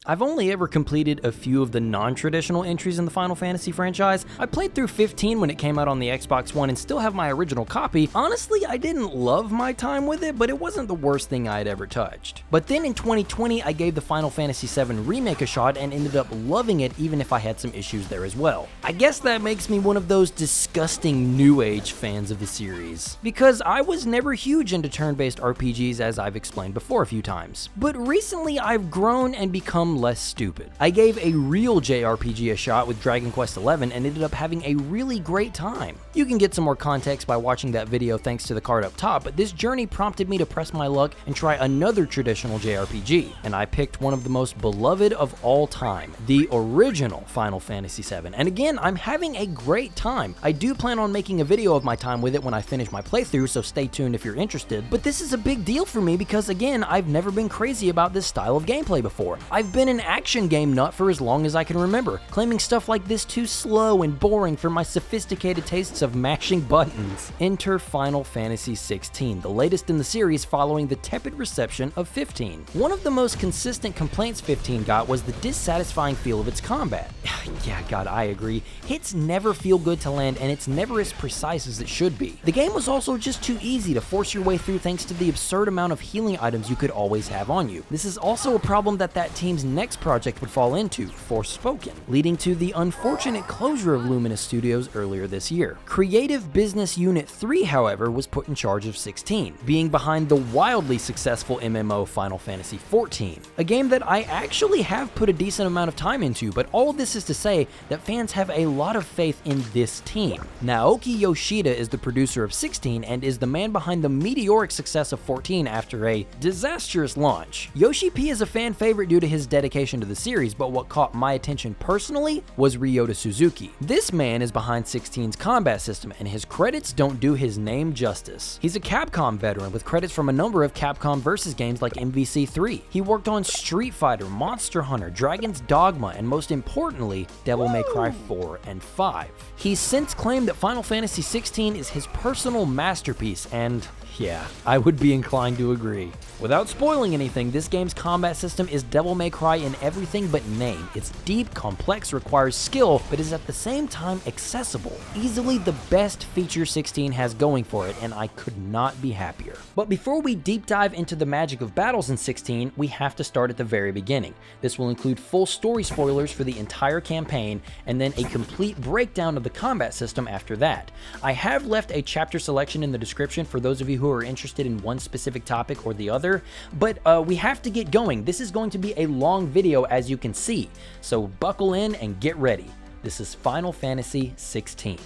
I've only ever completed a few of the non-traditional entries in the Final Fantasy franchise. I played through 15 when it came out on the Xbox One and still have my original copy. Honestly, I didn't love my time with it, but it wasn't the worst thing I had ever touched. But then in 2020, I gave the Final Fantasy VII Remake a shot and ended up loving it even if I had some issues there as well. I guess that makes me one of those disgusting new age fans of the series, because I was never huge into turn-based RPGs, as I've explained before a few times. But recently I've grown and become less stupid. I gave a real JRPG a shot with Dragon Quest XI and ended up having a really great time. You can get some more context by watching that video thanks to the card up top, but this journey prompted me to press my luck and try another traditional JRPG, and I picked one of the most beloved of all time, the original Final Fantasy VII. And again, I'm having a great time. I do plan on making a video of my time with it when I finish my playthrough, so stay tuned if you're interested. But this is a big deal for me because, again, I've never been crazy about this style of gameplay before. I've been an action game nut for as long as I can remember, claiming stuff like this too slow and boring for my sophisticated tastes of mashing buttons. Enter Final Fantasy XVI, the latest in the series following the tepid reception of 15. One of the most consistent complaints 15 got was the dissatisfying feel of its combat. Yeah, God, I agree. Hits never feel good to land and it's never as precise as it should be. The game was also just too easy to force your way through thanks to the absurd amount of healing items you could always have on you. This is also a problem that team's next project would fall into, Smokin, leading to the unfortunate closure of Luminous Studios earlier this year. Creative Business Unit 3, however, was put in charge of 16, being behind the wildly successful MMO Final Fantasy XIV, a game that I actually have put a decent amount of time into, but all this is to say that fans have a lot of faith in this team. Naoki Yoshida is the producer of 16 and is the man behind the meteoric success of 14 after a disastrous launch. Yoshi P is a fan favorite due to his dedication to the series, but what caught my attention personally was Ryota Suzuki. This man is behind 16's combat system, and his credits don't do his name justice. He's a Capcom veteran with credits from a number of Capcom Versus games like MVC3. He worked on Street Fighter, Monster Hunter, Dragon's Dogma, and most importantly, Devil May Cry 4 and 5. He's since claimed that Final Fantasy XVI is his personal masterpiece, and yeah, I would be inclined to agree. Without spoiling anything, this game's combat system is Devil May Cry in everything but name. It's deep, complex, requires skill, but is at the same time accessible. Easily the best feature 16 has going for it, and I could not be happier. But before we deep dive into the magic of battles in 16, we have to start at the very beginning. This will include full story spoilers for the entire campaign, and then a complete breakdown of the combat system after that. I have left a chapter selection in the description for those of you who are interested in one specific topic or the other, but we have to get going. This is going to be a long video, as you can see, so buckle in and get ready. This is Final Fantasy XVI.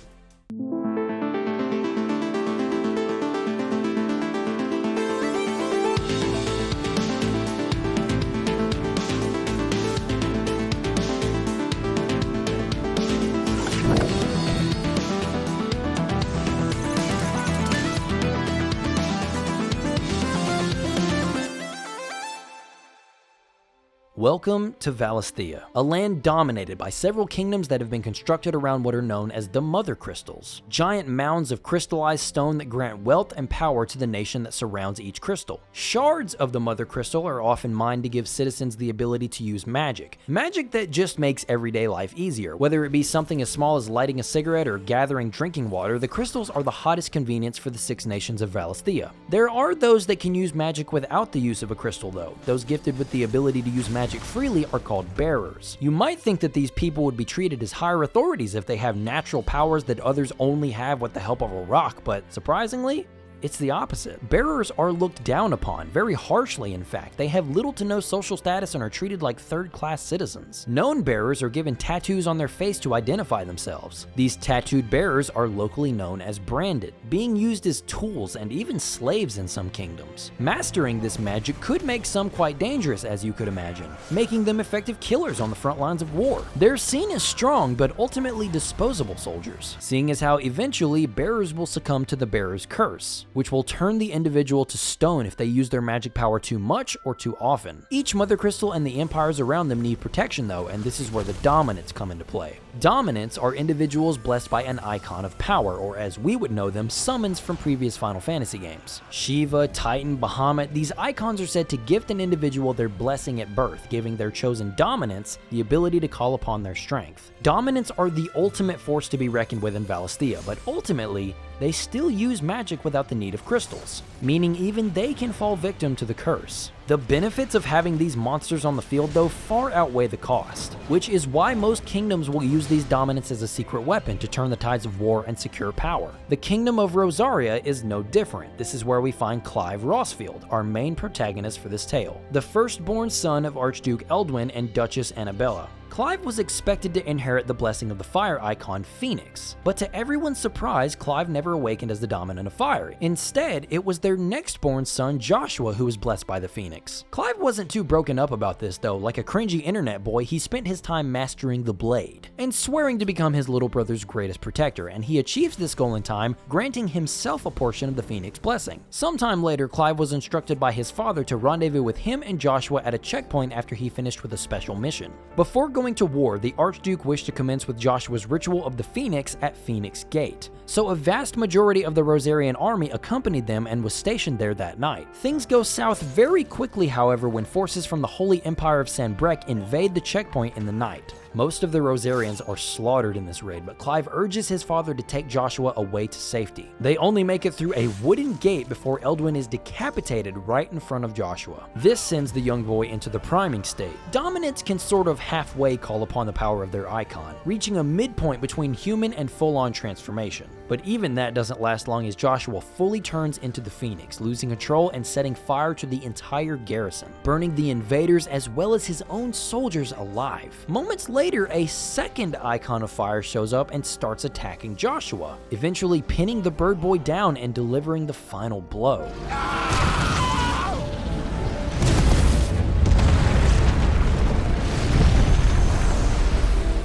Welcome to Valisthea, a land dominated by several kingdoms that have been constructed around what are known as the Mother Crystals, giant mounds of crystallized stone that grant wealth and power to the nation that surrounds each crystal. Shards of the Mother Crystal are often mined to give citizens the ability to use magic that just makes everyday life easier. Whether it be something as small as lighting a cigarette or gathering drinking water, the crystals are the hottest convenience for the 6 nations of Valisthea. There are those that can use magic without the use of a crystal though. Those gifted with the ability to use magic freely are called bearers. You might think that these people would be treated as higher authorities if they have natural powers that others only have with the help of a rock, but surprisingly, it's the opposite. Bearers are looked down upon, very harshly in fact. They have little to no social status and are treated like third-class citizens. Known bearers are given tattoos on their face to identify themselves. These tattooed bearers are locally known as branded, being used as tools and even slaves in some kingdoms. Mastering this magic could make some quite dangerous, as you could imagine, making them effective killers on the front lines of war. They're seen as strong but ultimately disposable soldiers, seeing as how eventually bearers will succumb to the bearer's curse. which will turn the individual to stone if they use their magic power too much or too often. Each Mother Crystal and the empires around them need protection though, and this is where the Dominants come into play. Dominants are individuals blessed by an icon of power, or as we would know them, summons from previous Final Fantasy games. Shiva, Titan, Bahamut, these icons are said to gift an individual their blessing at birth, giving their chosen dominants the ability to call upon their strength. Dominants are the ultimate force to be reckoned with in Valisthea, but ultimately, they still use magic without the need of crystals, meaning even they can fall victim to the curse. The benefits of having these monsters on the field though far outweigh the cost, which is why most kingdoms will use these dominants as a secret weapon to turn the tides of war and secure power. The Kingdom of Rosaria is no different. This is where we find Clive Rossfield, our main protagonist for this tale, the firstborn son of Archduke Eldwin and Duchess Annabella. Clive was expected to inherit the blessing of the fire icon Phoenix, but to everyone's surprise, Clive never awakened as the dominant of fire. Instead, it was their next-born son Joshua who was blessed by the Phoenix. Clive wasn't too broken up about this though. Like a cringy internet boy, he spent his time mastering the blade and swearing to become his little brother's greatest protector, and he achieves this goal in time, granting himself a portion of the Phoenix blessing. Sometime later, Clive was instructed by his father to rendezvous with him and Joshua at a checkpoint after he finished with a special mission. Before going to war, the Archduke wished to commence with Joshua's ritual of the Phoenix at Phoenix Gate, so a vast majority of the Rosarian army accompanied them and was stationed there that night. Things go south very quickly, however, when forces from the Holy Empire of Sanbreque invade the checkpoint in the night. Most of the Rosarians are slaughtered in this raid, but Clive urges his father to take Joshua away to safety. They only make it through a wooden gate before Eldwin is decapitated right in front of Joshua. This sends the young boy into the priming state. Dominants can sort of halfway call upon the power of their icon, reaching a midpoint between human and full-on transformation. But even that doesn't last long as Joshua fully turns into the Phoenix, losing control and setting fire to the entire garrison, burning the invaders as well as his own soldiers alive. Moments later, a second icon of fire shows up and starts attacking Joshua, eventually pinning the bird boy down and delivering the final blow.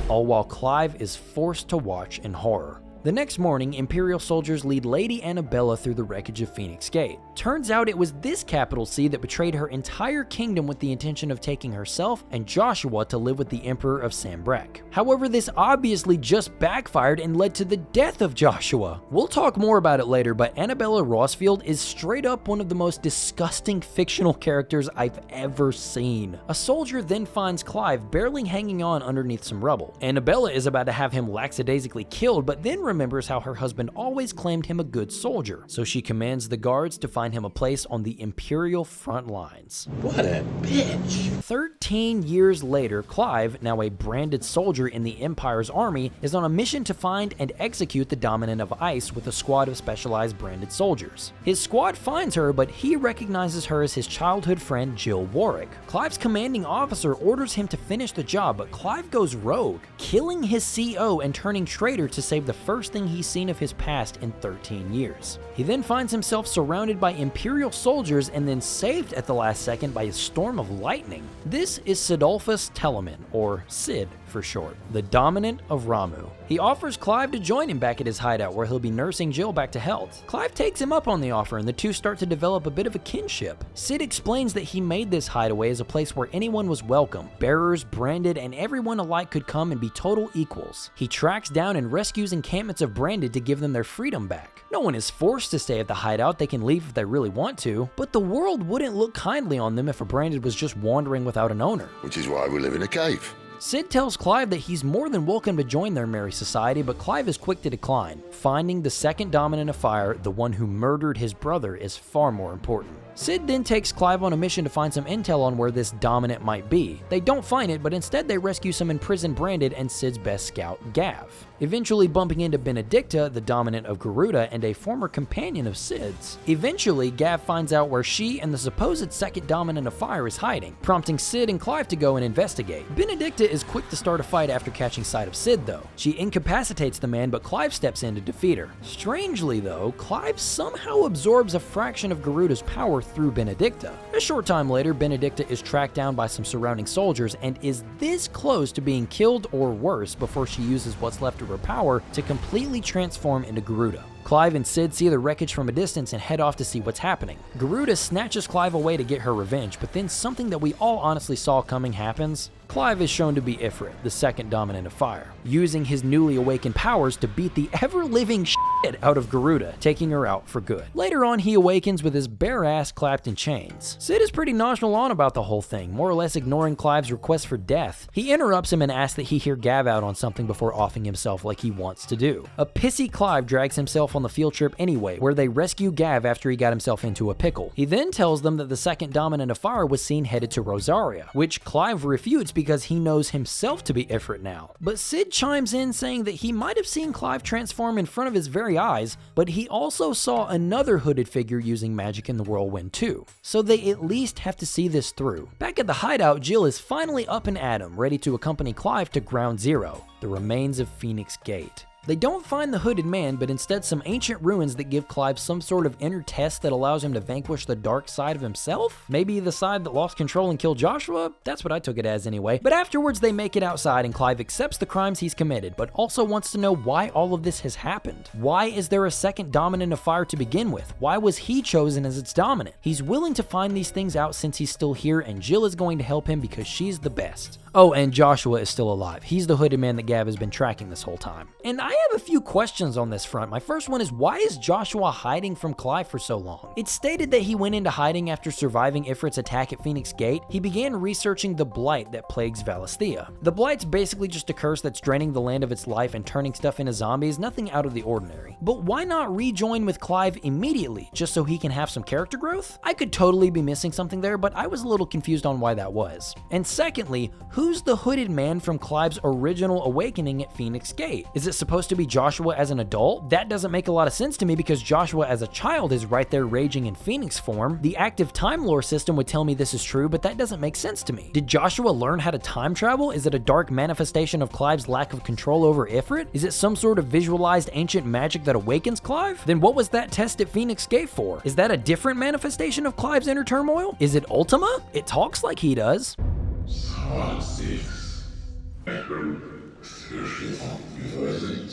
All while Clive is forced to watch in horror. The next morning, Imperial soldiers lead Lady Annabella through the wreckage of Phoenix Gate. Turns out it was this capital C that betrayed her entire kingdom with the intention of taking herself and Joshua to live with the Emperor of Sanbreque. However, this obviously just backfired and led to the death of Joshua. We'll talk more about it later, but Annabella Rossfield is straight up one of the most disgusting fictional characters I've ever seen. A soldier then finds Clive barely hanging on underneath some rubble. Annabella is about to have him lackadaisically killed, but then remembers how her husband always claimed him a good soldier, so she commands the guards to find him a place on the Imperial front lines. What a bitch! 13 years later, Clive, now a branded soldier in the Empire's army, is on a mission to find and execute the Dominant of Ice with a squad of specialized branded soldiers. His squad finds her, but he recognizes her as his childhood friend Jill Warwick. Clive's commanding officer orders him to finish the job, but Clive goes rogue, killing his CO and turning traitor to save the first thing he's seen of his past in 13 years. He then finds himself surrounded by Imperial soldiers and then saved at the last second by a storm of lightning. This is Sidolphus Telemann, or Sid for short, the Dominant of Ramuh. He offers Clive to join him back at his hideout where he'll be nursing Jill back to health. Clive takes him up on the offer and the two start to develop a bit of a kinship. Sid explains that he made this hideaway as a place where anyone was welcome. Bearers, branded, and everyone alike could come and be total equals. He tracks down and rescues encampments of branded to give them their freedom back. No one is forced to stay at the hideout, they can leave if they really want to, but the world wouldn't look kindly on them if a branded was just wandering without an owner. Which is why we live in a cave. Sid tells Clive that he's more than welcome to join their merry society, but Clive is quick to decline. Finding the second Dominant of Fire, the one who murdered his brother, is far more important. Sid then takes Clive on a mission to find some intel on where this Dominant might be. They don't find it, but instead they rescue some imprisoned branded and Sid's best scout, Gav, eventually bumping into Benedicta, the Dominant of Garuda and a former companion of Sid's. Eventually, Gav finds out where she and the supposed second Dominant of Fire is hiding, prompting Sid and Clive to go and investigate. Benedicta is quick to start a fight after catching sight of Sid though. She incapacitates the man, but Clive steps in to defeat her. Strangely though, Clive somehow absorbs a fraction of Garuda's power through Benedicta. A short time later, Benedicta is tracked down by some surrounding soldiers and is this close to being killed or worse before she uses what's left of her power to completely transform into Garuda. Clive and Sid see the wreckage from a distance and head off to see what's happening. Garuda snatches Clive away to get her revenge, but then something that we all honestly saw coming happens. Clive is shown to be Ifrit, the second dominant of fire, using his newly awakened powers to beat the ever-living shit out of Garuda, taking her out for good. Later on, he awakens with his bare ass clapped in chains. Sid is pretty nonchalant about the whole thing, more or less ignoring Clive's request for death. He interrupts him and asks that he hear Gav out on something before offing himself like he wants to do. A pissy Clive drags himself on the field trip anyway, where they rescue Gav after he got himself into a pickle. He then tells them that the second dominant of fire was seen headed to Rosaria, which Clive refutes because he knows himself to be Ifrit now. But Sid chimes in saying that he might have seen Clive transform in front of his very eyes, but he also saw another hooded figure using magic in the whirlwind too. So they at least have to see this through. Back at the hideout, Jill is finally up and at 'em, ready to accompany Clive to Ground Zero, the remains of Phoenix Gate. They don't find the hooded man, but instead some ancient ruins that give Clive some sort of inner test that allows him to vanquish the dark side of himself? Maybe the side that lost control and killed Joshua? That's what I took it as anyway. But afterwards they make it outside and Clive accepts the crimes he's committed, but also wants to know why all of this has happened. Why is there a second dominant of fire to begin with? Why was he chosen as its dominant? He's willing to find these things out since he's still here, and Jill is going to help him because she's the best. Oh, and Joshua is still alive. He's the hooded man that Gav has been tracking this whole time. And I have a few questions on this front. My first one is, why is Joshua hiding from Clive for so long? It's stated that he went into hiding after surviving Ifrit's attack at Phoenix Gate. He began researching the blight that plagues Valisthea. The blight's basically just a curse that's draining the land of its life and turning stuff into zombies, nothing out of the ordinary. But why not rejoin with Clive immediately, just so he can have some character growth? I could totally be missing something there, but I was a little confused on why that was. And secondly, who's the hooded man from Clive's original awakening at Phoenix Gate? Is it supposed to be Joshua as an adult? That doesn't make a lot of sense to me because Joshua as a child is right there raging in Phoenix form. The active time lore system would tell me this is true, but that doesn't make sense to me. Did Joshua learn how to time travel? Is it a dark manifestation of Clive's lack of control over Ifrit? Is it some sort of visualized ancient magic that awakens Clive? Then what was that test at Phoenix Gate for? Is that a different manifestation of Clive's inner turmoil? Is it Ultima? It talks like he does.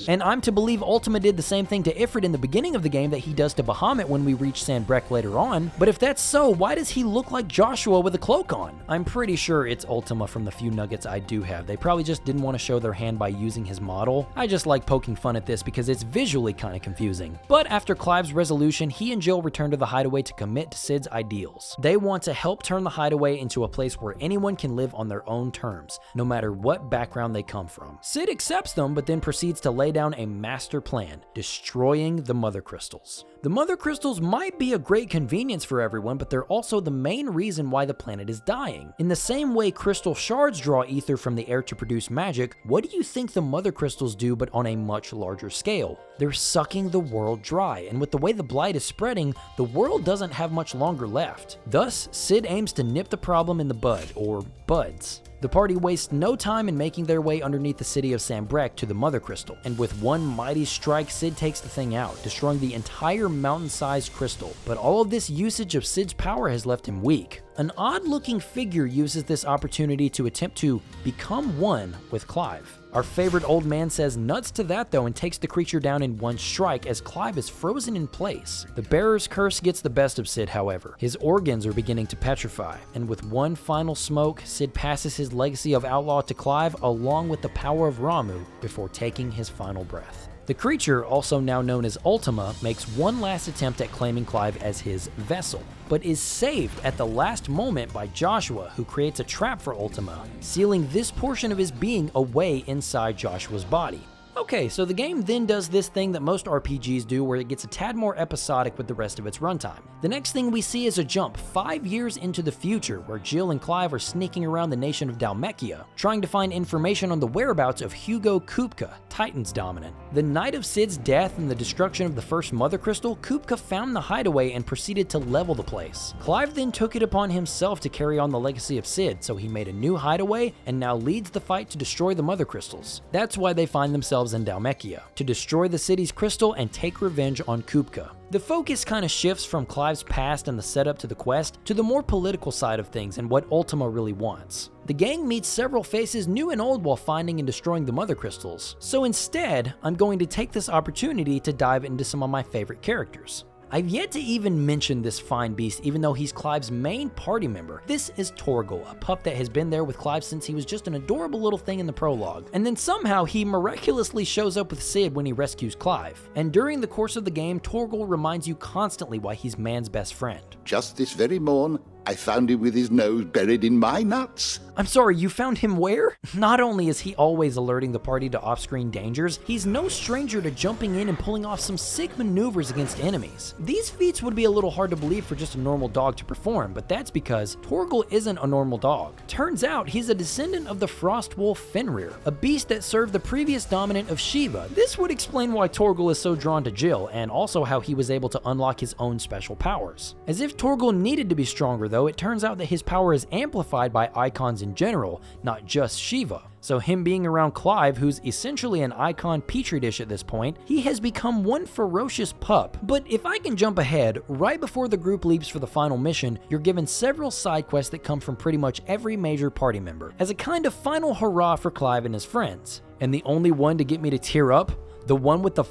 And I'm to believe Ultima did the same thing to Ifrit in the beginning of the game that he does to Bahamut when we reach Sanbreque later on. But if that's so, why does he look like Joshua with a cloak on? I'm pretty sure it's Ultima from the few nuggets I do have. They probably just didn't want to show their hand by using his model. I just like poking fun at this because it's visually kind of confusing. But after Clive's resolution, he and Jill return to the hideaway to commit to Sid's ideals. They want to help turn the hideaway into a place where anyone can live on their own terms, no matter what background they come from. Sid accepts them, but then proceeds to lay down a master plan, destroying the Mother Crystals. The Mother Crystals might be a great convenience for everyone, but they're also the main reason why the planet is dying. In the same way crystal shards draw ether from the air to produce magic, what do you think the Mother Crystals do but on a much larger scale? They're sucking the world dry, and with the way the blight is spreading, the world doesn't have much longer left. Thus, Sid aims to nip the problem in the bud, or buds. The party wastes no time in making their way underneath the city of Sanbreque to the Mother Crystal, and with one mighty strike, Sid takes the thing out, destroying the entire mountain-sized crystal. But all of this usage of Sid's power has left him weak. An odd-looking figure uses this opportunity to attempt to become one with Clive. Our favorite old man says nuts to that though and takes the creature down in one strike as Clive is frozen in place. The bearer's curse gets the best of Sid, however. His organs are beginning to petrify, and with one final smoke, Sid passes his legacy of outlaw to Clive along with the power of Ramu before taking his final breath. The creature, also now known as Ultima, makes one last attempt at claiming Clive as his vessel, but is saved at the last moment by Joshua, who creates a trap for Ultima, sealing this portion of his being away inside Joshua's body. Okay, so the game then does this thing that most RPGs do where it gets a tad more episodic with the rest of its runtime. The next thing we see is a jump 5 years into the future where Jill and Clive are sneaking around the nation of Dhalmekia, trying to find information on the whereabouts of Hugo Kupka, Titan's dominant. The night of Sid's death and the destruction of the first Mother Crystal, Kupka found the hideaway and proceeded to level the place. Clive then took it upon himself to carry on the legacy of Sid, so he made a new hideaway and now leads the fight to destroy the Mother Crystals. That's why they find themselves themselves in Dhalmekia to destroy the city's crystal and take revenge on Kupka. The focus kind of shifts from Clive's past and the setup to the quest to the more political side of things and what Ultima really wants. The gang meets several faces new and old while finding and destroying the mother crystals. So instead, I'm going to take this opportunity to dive into some of my favorite characters. I've yet to even mention this fine beast even though he's Clive's main party member. This is Torgal, a pup that has been there with Clive since he was just an adorable little thing in the prologue. And then somehow he miraculously shows up with Cid when he rescues Clive. And during the course of the game, Torgal reminds you constantly why he's man's best friend. Just this very morn, I found him with his nose buried in my nuts. I'm sorry, you found him where? Not only is he always alerting the party to off-screen dangers, he's no stranger to jumping in and pulling off some sick maneuvers against enemies. These feats would be a little hard to believe for just a normal dog to perform, but that's because Torgal isn't a normal dog. Turns out he's a descendant of the frost wolf Fenrir, a beast that served the previous dominant of Shiva. This would explain why Torgal is so drawn to Jill, and also how he was able to unlock his own special powers. As if Torgal needed to be stronger though, it turns out that his power is amplified by icons in general, not just Shiva. So him being around Clive, who's essentially an icon petri dish at this point, he has become one ferocious pup. But if I can jump ahead, right before the group leaves for the final mission, you're given several side quests that come from pretty much every major party member, as a kind of final hurrah for Clive and his friends. And the only one to get me to tear up? The one with the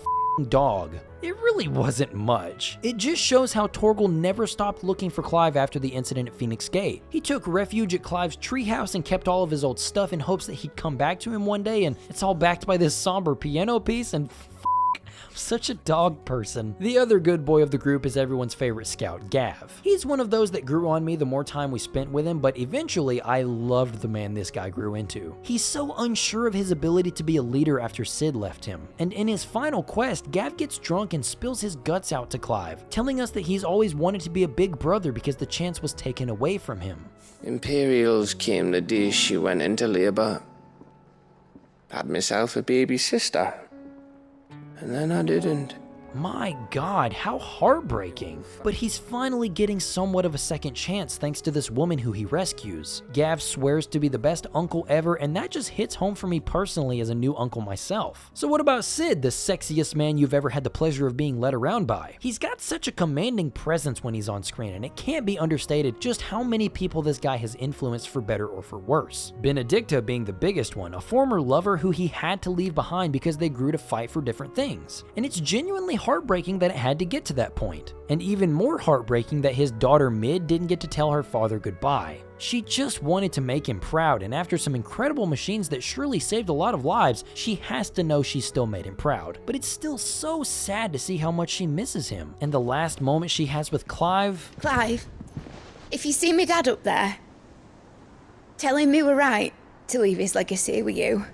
dog. It really wasn't much. It just shows how Torgal never stopped looking for Clive after the incident at Phoenix Gate. He took refuge at Clive's treehouse and kept all of his old stuff in hopes that he'd come back to him one day, and it's all backed by this somber piano piece, and such a dog person. The other good boy of the group is everyone's favorite scout, Gav. He's one of those that grew on me the more time we spent with him, but eventually I loved the man this guy grew into. He's so unsure of his ability to be a leader after Cid left him. And in his final quest, Gav gets drunk and spills his guts out to Clive, telling us that he's always wanted to be a big brother because the chance was taken away from him. Imperials came the day she went into labor. Had myself a baby sister. And then I didn't. My God, how heartbreaking. But he's finally getting somewhat of a second chance thanks to this woman who he rescues. Gav swears to be the best uncle ever, and that just hits home for me personally as a new uncle myself. So what about Cid, the sexiest man you've ever had the pleasure of being led around by? He's got such a commanding presence when he's on screen, and it can't be understated just how many people this guy has influenced for better or for worse. Benedicta being the biggest one, a former lover who he had to leave behind because they grew to fight for different things. And it's genuinely heartbreaking that it had to get to that point. And even more heartbreaking that his daughter Mid didn't get to tell her father goodbye. She just wanted to make him proud, and after some incredible machines that surely saved a lot of lives, she has to know she still made him proud. But it's still so sad to see how much she misses him. And the last moment she has with Clive... Clive, if you see me dad up there, tell him we were right to leave his legacy with you.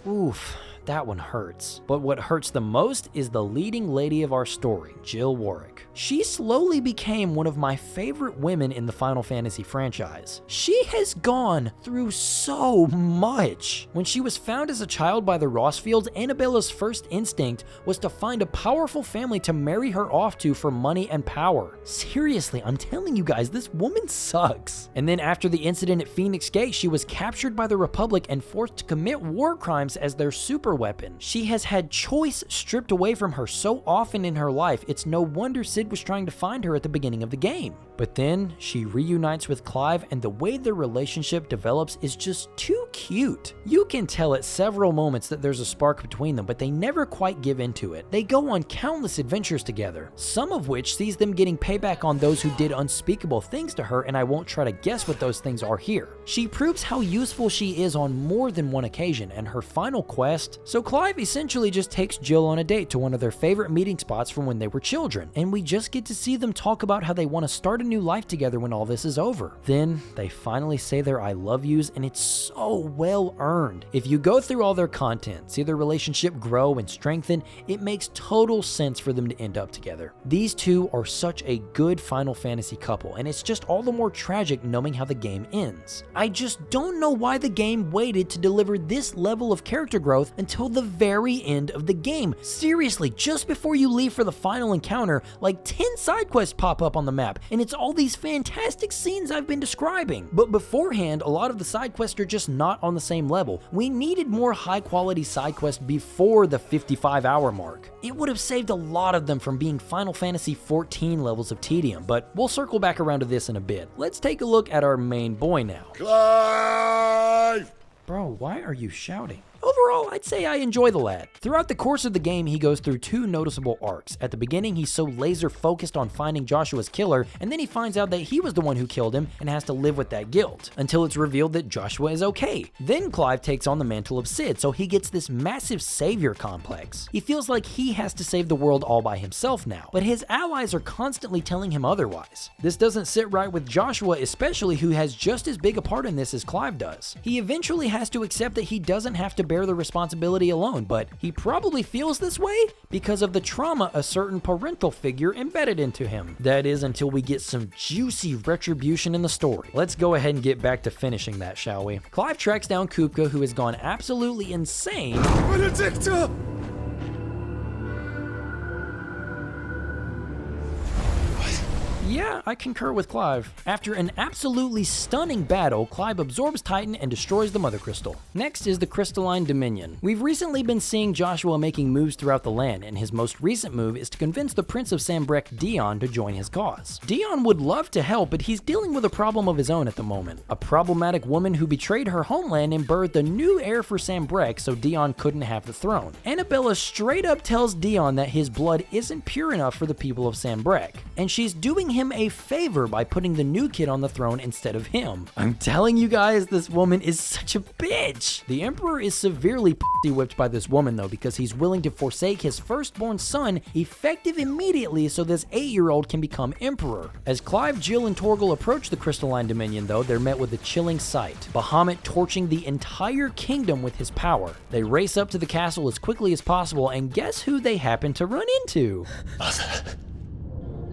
Oof. That one hurts. But what hurts the most is the leading lady of our story, Jill Warwick. She slowly became one of my favorite women in the Final Fantasy franchise. She has gone through so much. When she was found as a child by the Rossfields, Annabella's first instinct was to find a powerful family to marry her off to for money and power. Seriously, I'm telling you guys, this woman sucks. And then after the incident at Phoenix Gate, she was captured by the Republic and forced to commit war crimes as their super weapon. She has had choice stripped away from her so often in her life, it's no wonder Cid was trying to find her at the beginning of the game. But then she reunites with Clive, and the way their relationship develops is just too cute. You can tell at several moments that there's a spark between them, but they never quite give into it. They go on countless adventures together, some of which sees them getting payback on those who did unspeakable things to her, and I won't try to guess what those things are here. She proves how useful she is on more than one occasion, and her final quest... So Clive essentially just takes Jill on a date to one of their favorite meeting spots from when they were children, and we just get to see them talk about how they want to start a new life together when all this is over. Then they finally say their I love yous, and it's so well earned. If you go through all their content, see their relationship grow and strengthen, it makes total sense for them to end up together. These two are such a good Final Fantasy couple, and it's just all the more tragic knowing how the game ends. I just don't know why the game waited to deliver this level of character growth until the very end of the game. Seriously, just before you leave for the final encounter, like 10 side quests pop up on the map, and it's promotes all these fantastic scenes I've been describing. But beforehand, a lot of the side quests are just not on the same level. We needed more high quality side quests before the 55-hour mark. It would have saved a lot of them from being Final Fantasy XIV levels of tedium, but we'll circle back around to this in a bit. Let's take a look at our main boy now. Clive! Bro, why are you shouting? Overall, I'd say I enjoy the lad. Throughout the course of the game, he goes through two noticeable arcs. At the beginning, he's so laser focused on finding Joshua's killer, and then he finds out that he was the one who killed him and has to live with that guilt, until it's revealed that Joshua is okay. Then Clive takes on the mantle of Sid, so he gets this massive savior complex. He feels like he has to save the world all by himself now, but his allies are constantly telling him otherwise. This doesn't sit right with Joshua, especially who has just as big a part in this as Clive does. He eventually has to accept that he doesn't have to bear the responsibility alone, but he probably feels this way because of the trauma a certain parental figure embedded into him. That is, until we get some juicy retribution in the story. Let's go ahead and get back to finishing that, shall we? Clive tracks down Kupka, who has gone absolutely insane. Benedicta! Yeah, I concur with Clive. After an absolutely stunning battle, Clive absorbs Titan and destroys the Mother Crystal. Next is the Crystalline Dominion. We've recently been seeing Joshua making moves throughout the land, and his most recent move is to convince the Prince of Sambrek, Dion, to join his cause. Dion would love to help, but he's dealing with a problem of his own at the moment. A problematic woman who betrayed her homeland and birthed a new heir for Sambrek so Dion couldn't have the throne. Annabella straight up tells Dion that his blood isn't pure enough for the people of Sambrek, and she's doing him a favor by putting the new kid on the throne instead of him. I'm telling you guys, this woman is such a bitch. The Emperor is severely whipped by this woman though, because he's willing to forsake his firstborn son effective immediately so this 8-year-old can become Emperor. As Clive, Jill, and Torgal approach the Crystalline Dominion though, they're met with a chilling sight. Bahamut torching the entire kingdom with his power. They race up to the castle as quickly as possible, and guess who they happen to run into? Mother.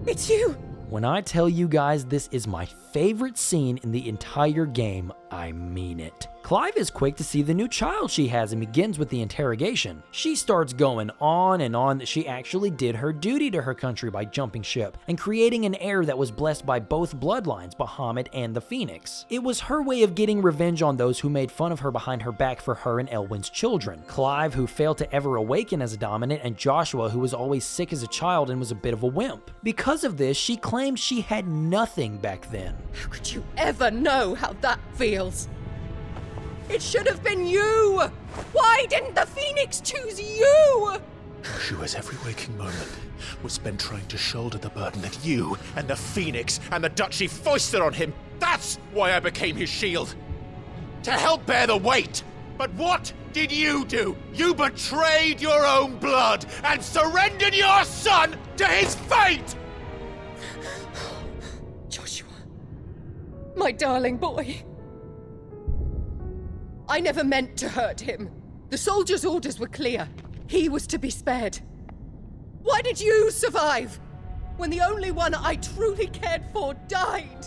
It's you! When I tell you guys this is my favorite scene in the entire game, I mean it. Clive is quick to see the new child she has and begins with the interrogation. She starts going on and on that she actually did her duty to her country by jumping ship and creating an heir that was blessed by both bloodlines, Bahamut and the Phoenix. It was her way of getting revenge on those who made fun of her behind her back for her and Elwyn's children. Clive, who failed to ever awaken as a dominant, and Joshua, who was always sick as a child and was a bit of a wimp. Because of this, she claims she had nothing back then. How could you ever know how that feels? It should have been you! Why didn't the Phoenix choose you? Joshua's every waking moment was spent trying to shoulder the burden that you and the Phoenix and the Duchy foisted on him. That's why I became his shield. To help bear the weight. But what did you do? You betrayed your own blood and surrendered your son to his fate! Joshua, my darling boy. I never meant to hurt him. The soldiers' orders were clear. He was to be spared. Why did you survive when the only one I truly cared for died?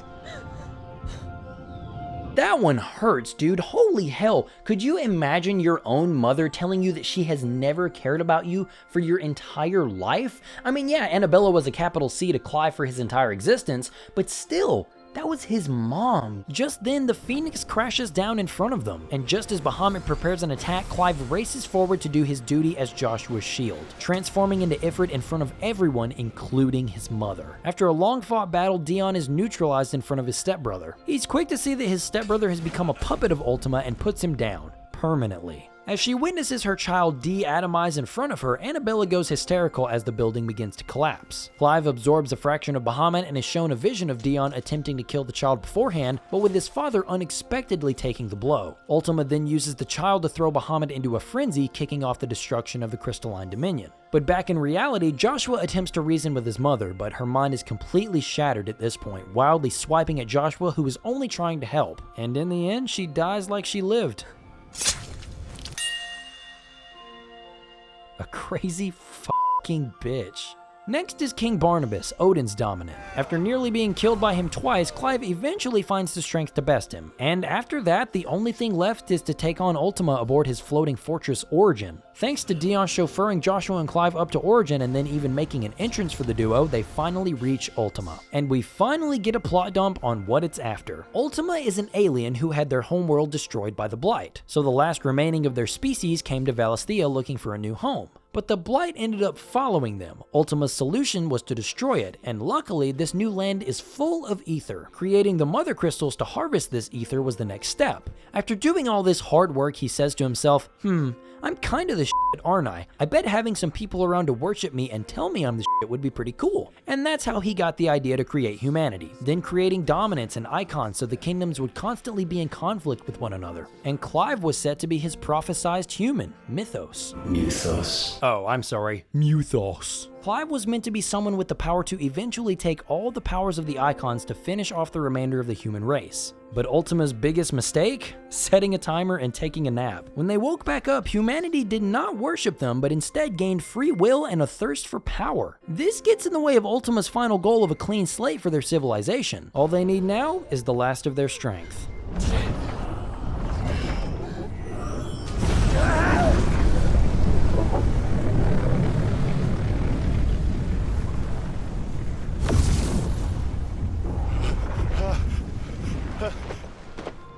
That one hurts, dude. Holy hell. Could you imagine your own mother telling you that she has never cared about you for your entire life? I mean, yeah, Annabella was a capital C to Clive for his entire existence, but still, that was his mom. Just then, the Phoenix crashes down in front of them, and just as Bahamut prepares an attack, Clive races forward to do his duty as Joshua's shield, transforming into Ifrit in front of everyone, including his mother. After a long-fought battle, Dion is neutralized in front of his stepbrother. He's quick to see that his stepbrother has become a puppet of Ultima and puts him down, permanently. As she witnesses her child de-atomize in front of her, Annabella goes hysterical as the building begins to collapse. Clive absorbs a fraction of Bahamut and is shown a vision of Dion attempting to kill the child beforehand, but with his father unexpectedly taking the blow. Ultima then uses the child to throw Bahamut into a frenzy, kicking off the destruction of the Crystalline Dominion. But back in reality, Joshua attempts to reason with his mother, but her mind is completely shattered at this point, wildly swiping at Joshua, who is only trying to help. And in the end, she dies like she lived. A crazy fucking bitch. Next is King Barnabas, Odin's dominant. After nearly being killed by him twice, Clive eventually finds the strength to best him, and after that, the only thing left is to take on Ultima aboard his floating fortress Origin. Thanks to Dion chauffeuring Joshua and Clive up to Origin and then even making an entrance for the duo, they finally reach Ultima. And we finally get a plot dump on what it's after. Ultima is an alien who had their homeworld destroyed by the Blight, so the last remaining of their species came to Valisthea looking for a new home. But the Blight ended up following them. Ultima's solution was to destroy it, and luckily this new land is full of ether. Creating the mother crystals to harvest this ether was the next step. After doing all this hard work, he says to himself, I'm kind of the shit, aren't I? I bet having some people around to worship me and tell me I'm the shit would be pretty cool. And that's how he got the idea to create humanity, then creating dominance and icons so the kingdoms would constantly be in conflict with one another. And Clive was set to be his prophesized human, Mythos. Oh, I'm sorry, Mythos. Clive was meant to be someone with the power to eventually take all the powers of the icons to finish off the remainder of the human race. But Ultima's biggest mistake? Setting a timer and taking a nap. When they woke back up, humanity did not worship them, but instead gained free will and a thirst for power. This gets in the way of Ultima's final goal of a clean slate for their civilization. All they need now is the last of their strength.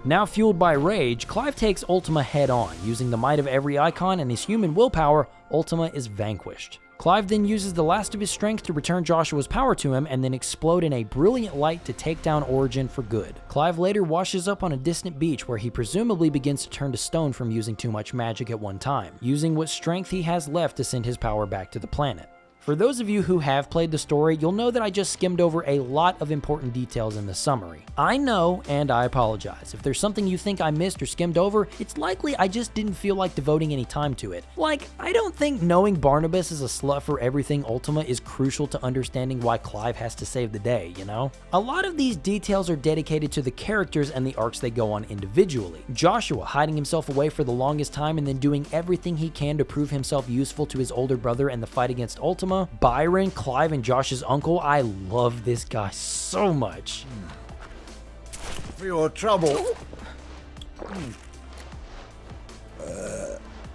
Now fueled by rage, Clive takes Ultima head on. Using the might of every icon and his human willpower, Ultima is vanquished. Clive then uses the last of his strength to return Joshua's power to him and then explode in a brilliant light to take down Origin for good. Clive later washes up on a distant beach where he presumably begins to turn to stone from using too much magic at one time, using what strength he has left to send his power back to the planet. For those of you who have played the story, you'll know that I just skimmed over a lot of important details in the summary. I know, and I apologize. If there's something you think I missed or skimmed over, it's likely I just didn't feel like devoting any time to it. Like, I don't think knowing Barnabas is a slut for everything Ultima is crucial to understanding why Clive has to save the day, you know? A lot of these details are dedicated to the characters and the arcs they go on individually. Joshua hiding himself away for the longest time and then doing everything he can to prove himself useful to his older brother in the fight against Ultima. Byron, Clive, and Josh's uncle. I love this guy so much. For your trouble.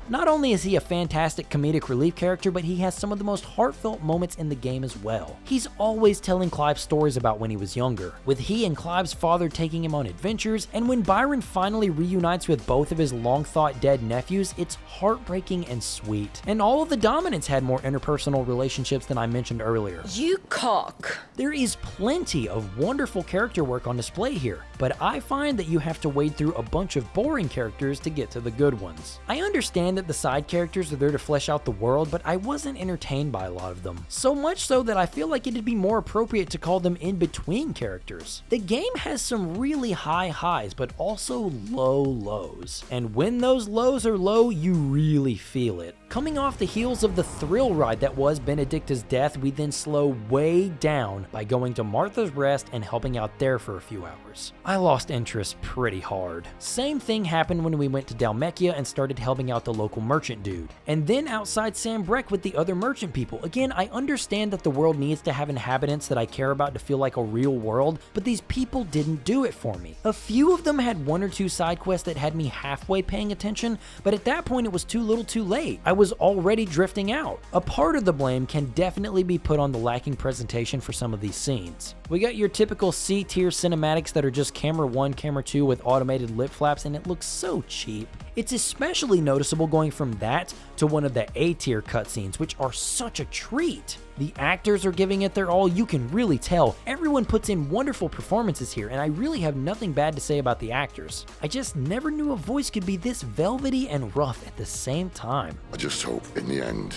Not only is he a fantastic comedic relief character, but he has some of the most heartfelt moments in the game as well. He's always telling Clive stories about when he was younger, with he and Clive's father taking him on adventures, and when Byron finally reunites with both of his long-thought dead nephews, it's heartbreaking and sweet. And all of the dominants had more interpersonal relationships than I mentioned earlier. You cock. There is plenty of wonderful character work on display here, but I find that you have to wade through a bunch of boring characters to get to the good ones. I understand that the side characters are there to flesh out the world, but I wasn't entertained by a lot of them. So much so that I feel like it'd be more appropriate to call them in-between characters. The game has some really high highs, but also low lows. And when those lows are low, you really feel it. Coming off the heels of the thrill ride that was Benedicta's death, we then slow way down by going to Martha's Rest and helping out there for a few hours. I lost interest pretty hard. Same thing happened when we went to Dalmekia and started helping out the local merchant dude. And then outside Sam Breck with the other merchant people. Again, I understand that the world needs to have inhabitants that I care about to feel like a real world, but these people didn't do it for me. A few of them had one or two side quests that had me halfway paying attention, but at that point it was too little too late. I was already drifting out. A part of the blame can definitely be put on the lacking presentation for some of these scenes. We got your typical C-tier cinematics that are just camera 1, camera 2 with automated lip flaps, and it looks so cheap. It's especially noticeable going from that to one of the A-tier cutscenes, which are such a treat. The actors are giving it their all, you can really tell. Everyone puts in wonderful performances here, and I really have nothing bad to say about the actors. I just never knew a voice could be this velvety and rough at the same time. I just hope in the end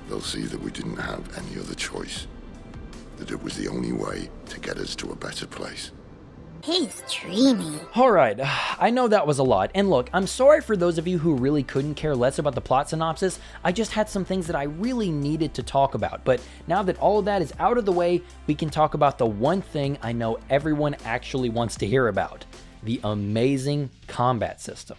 they'll see that we didn't have any other choice, that it was the only way to get us to a better place. He's dreamy. Alright, I know that was a lot, and look, I'm sorry for those of you who really couldn't care less about the plot synopsis. I just had some things that I really needed to talk about, but now that all of that is out of the way, we can talk about the one thing I know everyone actually wants to hear about: the amazing combat system.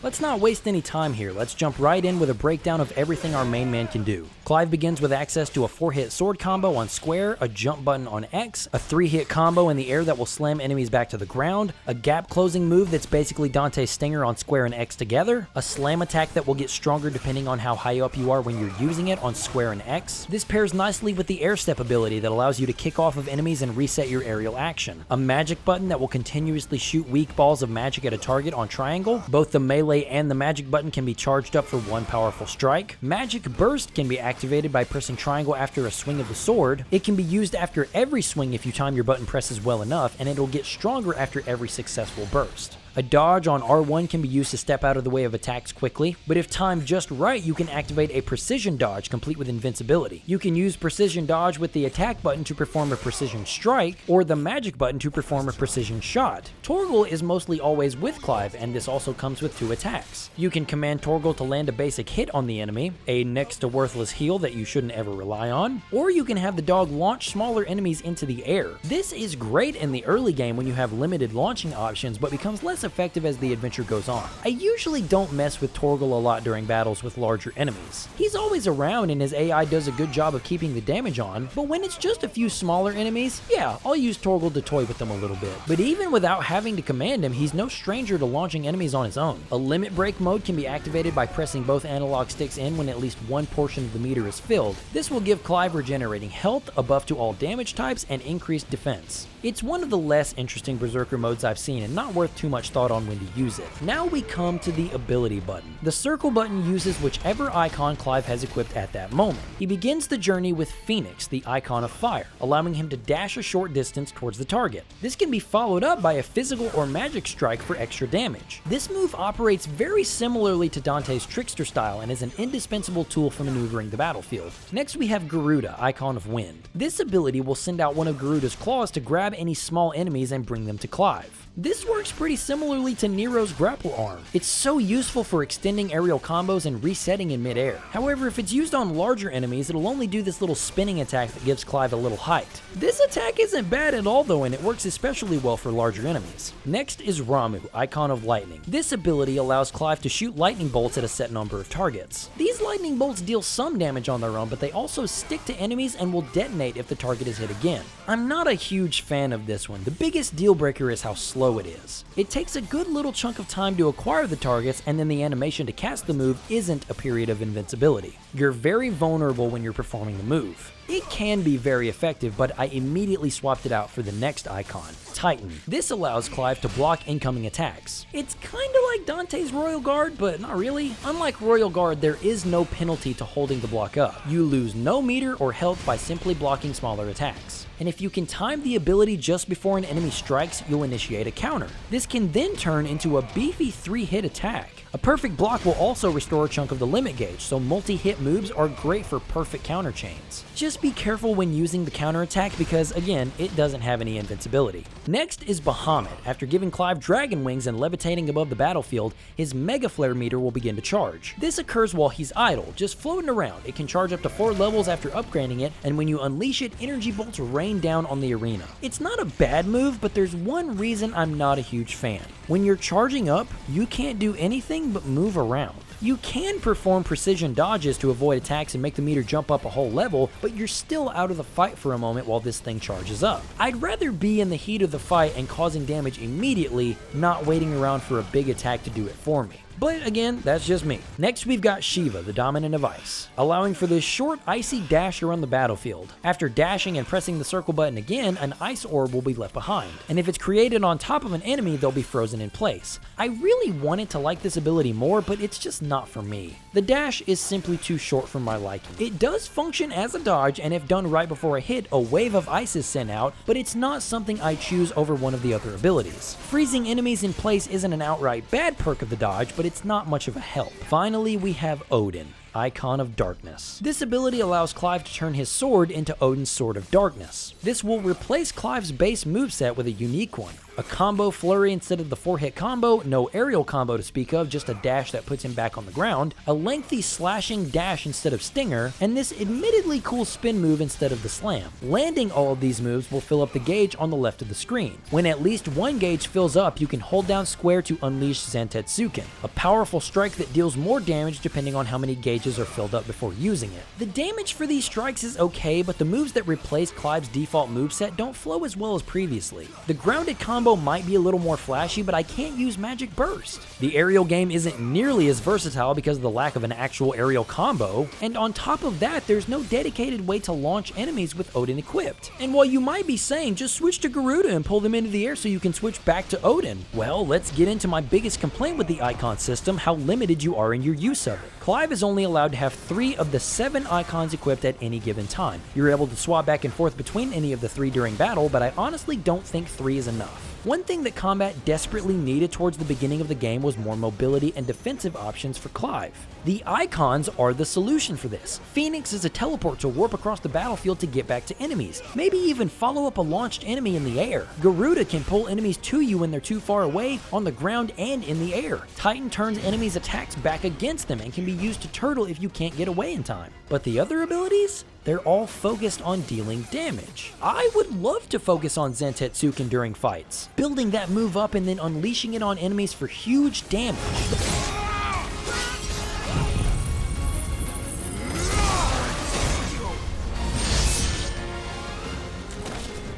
Let's not waste any time here, let's jump right in with a breakdown of everything our main man can do. Clive begins with access to a 4-hit sword combo on square, a jump button on X, a 3-hit combo in the air that will slam enemies back to the ground, a gap closing move that's basically Dante's Stinger on square and X together, a slam attack that will get stronger depending on how high up you are when you're using it on square and X. This pairs nicely with the air step ability that allows you to kick off of enemies and reset your aerial action, a magic button that will continuously shoot weak balls of magic at a target on triangle. Both the melee and the magic button can be charged up for one powerful strike. Magic burst can be activated by pressing triangle after a swing of the sword. It can be used after every swing if you time your button presses well enough, and it'll get stronger after every successful burst. A dodge on R1 can be used to step out of the way of attacks quickly, but if timed just right, you can activate a precision dodge complete with invincibility. You can use precision dodge with the attack button to perform a precision strike, or the magic button to perform a precision shot. Torgal is mostly always with Clive, and this also comes with 2 attacks. You can command Torgal to land a basic hit on the enemy, a next to worthless heal that you shouldn't ever rely on, or you can have the dog launch smaller enemies into the air. This is great in the early game when you have limited launching options, but becomes less effective as the adventure goes on. I usually don't mess with Torgal a lot during battles with larger enemies. He's always around and his AI does a good job of keeping the damage on, but when it's just a few smaller enemies, yeah, I'll use Torgal to toy with them a little bit. But even without having to command him, he's no stranger to launching enemies on his own. A limit break mode can be activated by pressing both analog sticks in when at least one portion of the meter is filled. This will give Clive regenerating health, a buff to all damage types, and increased defense. It's one of the less interesting Berserker modes I've seen and not worth too much thought on when to use it. Now we come to the ability button. The circle button uses whichever icon Clive has equipped at that moment. He begins the journey with Phoenix, the icon of fire, allowing him to dash a short distance towards the target. This can be followed up by a physical or magic strike for extra damage. This move operates very similarly to Dante's Trickster style and is an indispensable tool for maneuvering the battlefield. Next we have Garuda, icon of wind. This ability will send out one of Garuda's claws to grab any small enemies and bring them to Clive. This works pretty similarly to Nero's grapple arm. It's so useful for extending aerial combos and resetting in midair. However, if it's used on larger enemies, it'll only do this little spinning attack that gives Clive a little height. This attack isn't bad at all though, and it works especially well for larger enemies. Next is Ramu, icon of lightning. This ability allows Clive to shoot lightning bolts at a set number of targets. These lightning bolts deal some damage on their own, but they also stick to enemies and will detonate if the target is hit again. I'm not a huge fan of this one. The biggest deal breaker is how slow it is. It takes a good little chunk of time to acquire the targets, and then the animation to cast the move isn't a period of invincibility. You're very vulnerable when you're performing the move. It can be very effective, but I immediately swapped it out for the next icon, Titan. This allows Clive to block incoming attacks. It's kinda like Dante's Royal Guard, but not really. Unlike Royal Guard, there is no penalty to holding the block up. You lose no meter or health by simply blocking smaller attacks. And if you can time the ability just before an enemy strikes, you'll initiate a counter. This can then turn into a beefy 3-hit attack. A perfect block will also restore a chunk of the limit gauge, so multi-hit moves are great for perfect counter chains. Just be careful when using the counter attack because, again, it doesn't have any invincibility. Next is Bahamut. After giving Clive dragon wings and levitating above the battlefield, his Mega Flare meter will begin to charge. This occurs while he's idle, just floating around. It can charge up to 4 levels after upgrading it, and when you unleash it, energy bolts rain down on the arena. It's not a bad move, but there's one reason I'm not a huge fan. When you're charging up, you can't do anything but move around. You can perform precision dodges to avoid attacks and make the meter jump up a whole level, but you're still out of the fight for a moment while this thing charges up. I'd rather be in the heat of the fight and causing damage immediately, not waiting around for a big attack to do it for me. But again, that's just me. Next we've got Shiva, the dominant of ice, allowing for this short icy dash around the battlefield. After dashing and pressing the circle button again, an ice orb will be left behind, and if it's created on top of an enemy, they'll be frozen in place. I really wanted to like this ability more, but it's just not for me. The dash is simply too short for my liking. It does function as a dodge, and if done right before a hit, a wave of ice is sent out, but it's not something I choose over one of the other abilities. Freezing enemies in place isn't an outright bad perk of the dodge, but it's not much of a help. Finally, we have Odin, Icon of Darkness. This ability allows Clive to turn his sword into Odin's Sword of Darkness. This will replace Clive's base moveset with a unique one. A combo flurry instead of the 4-hit combo, no aerial combo to speak of, just a dash that puts him back on the ground, a lengthy slashing dash instead of stinger, and this admittedly cool spin move instead of the slam. Landing all of these moves will fill up the gauge on the left of the screen. When at least one gauge fills up, you can hold down square to unleash Zantetsuken, a powerful strike that deals more damage depending on how many gauges are filled up before using it. The damage for these strikes is okay, but the moves that replace Clive's default moveset don't flow as well as previously. The grounded combo might be a little more flashy, but I can't use Magic Burst. The aerial game isn't nearly as versatile because of the lack of an actual aerial combo, and on top of that, there's no dedicated way to launch enemies with Odin equipped. And while you might be saying, just switch to Garuda and pull them into the air so you can switch back to Odin, well, let's get into my biggest complaint with the icon system, how limited you are in your use of it. Clive is only allowed to have 3 of the 7 icons equipped at any given time. You're able to swap back and forth between any of the 3 during battle, but I honestly don't think 3 is enough. One thing that combat desperately needed towards the beginning of the game was more mobility and defensive options for Clive. The icons are the solution for this. Phoenix is a teleport to warp across the battlefield to get back to enemies, maybe even follow up a launched enemy in the air. Garuda can pull enemies to you when they're too far away, on the ground and in the air. Titan turns enemies' attacks back against them and can be used to turtle if you can't get away in time. But the other abilities? They're all focused on dealing damage. I would love to focus on Zantetsuken during fights, building that move up and then unleashing it on enemies for huge damage.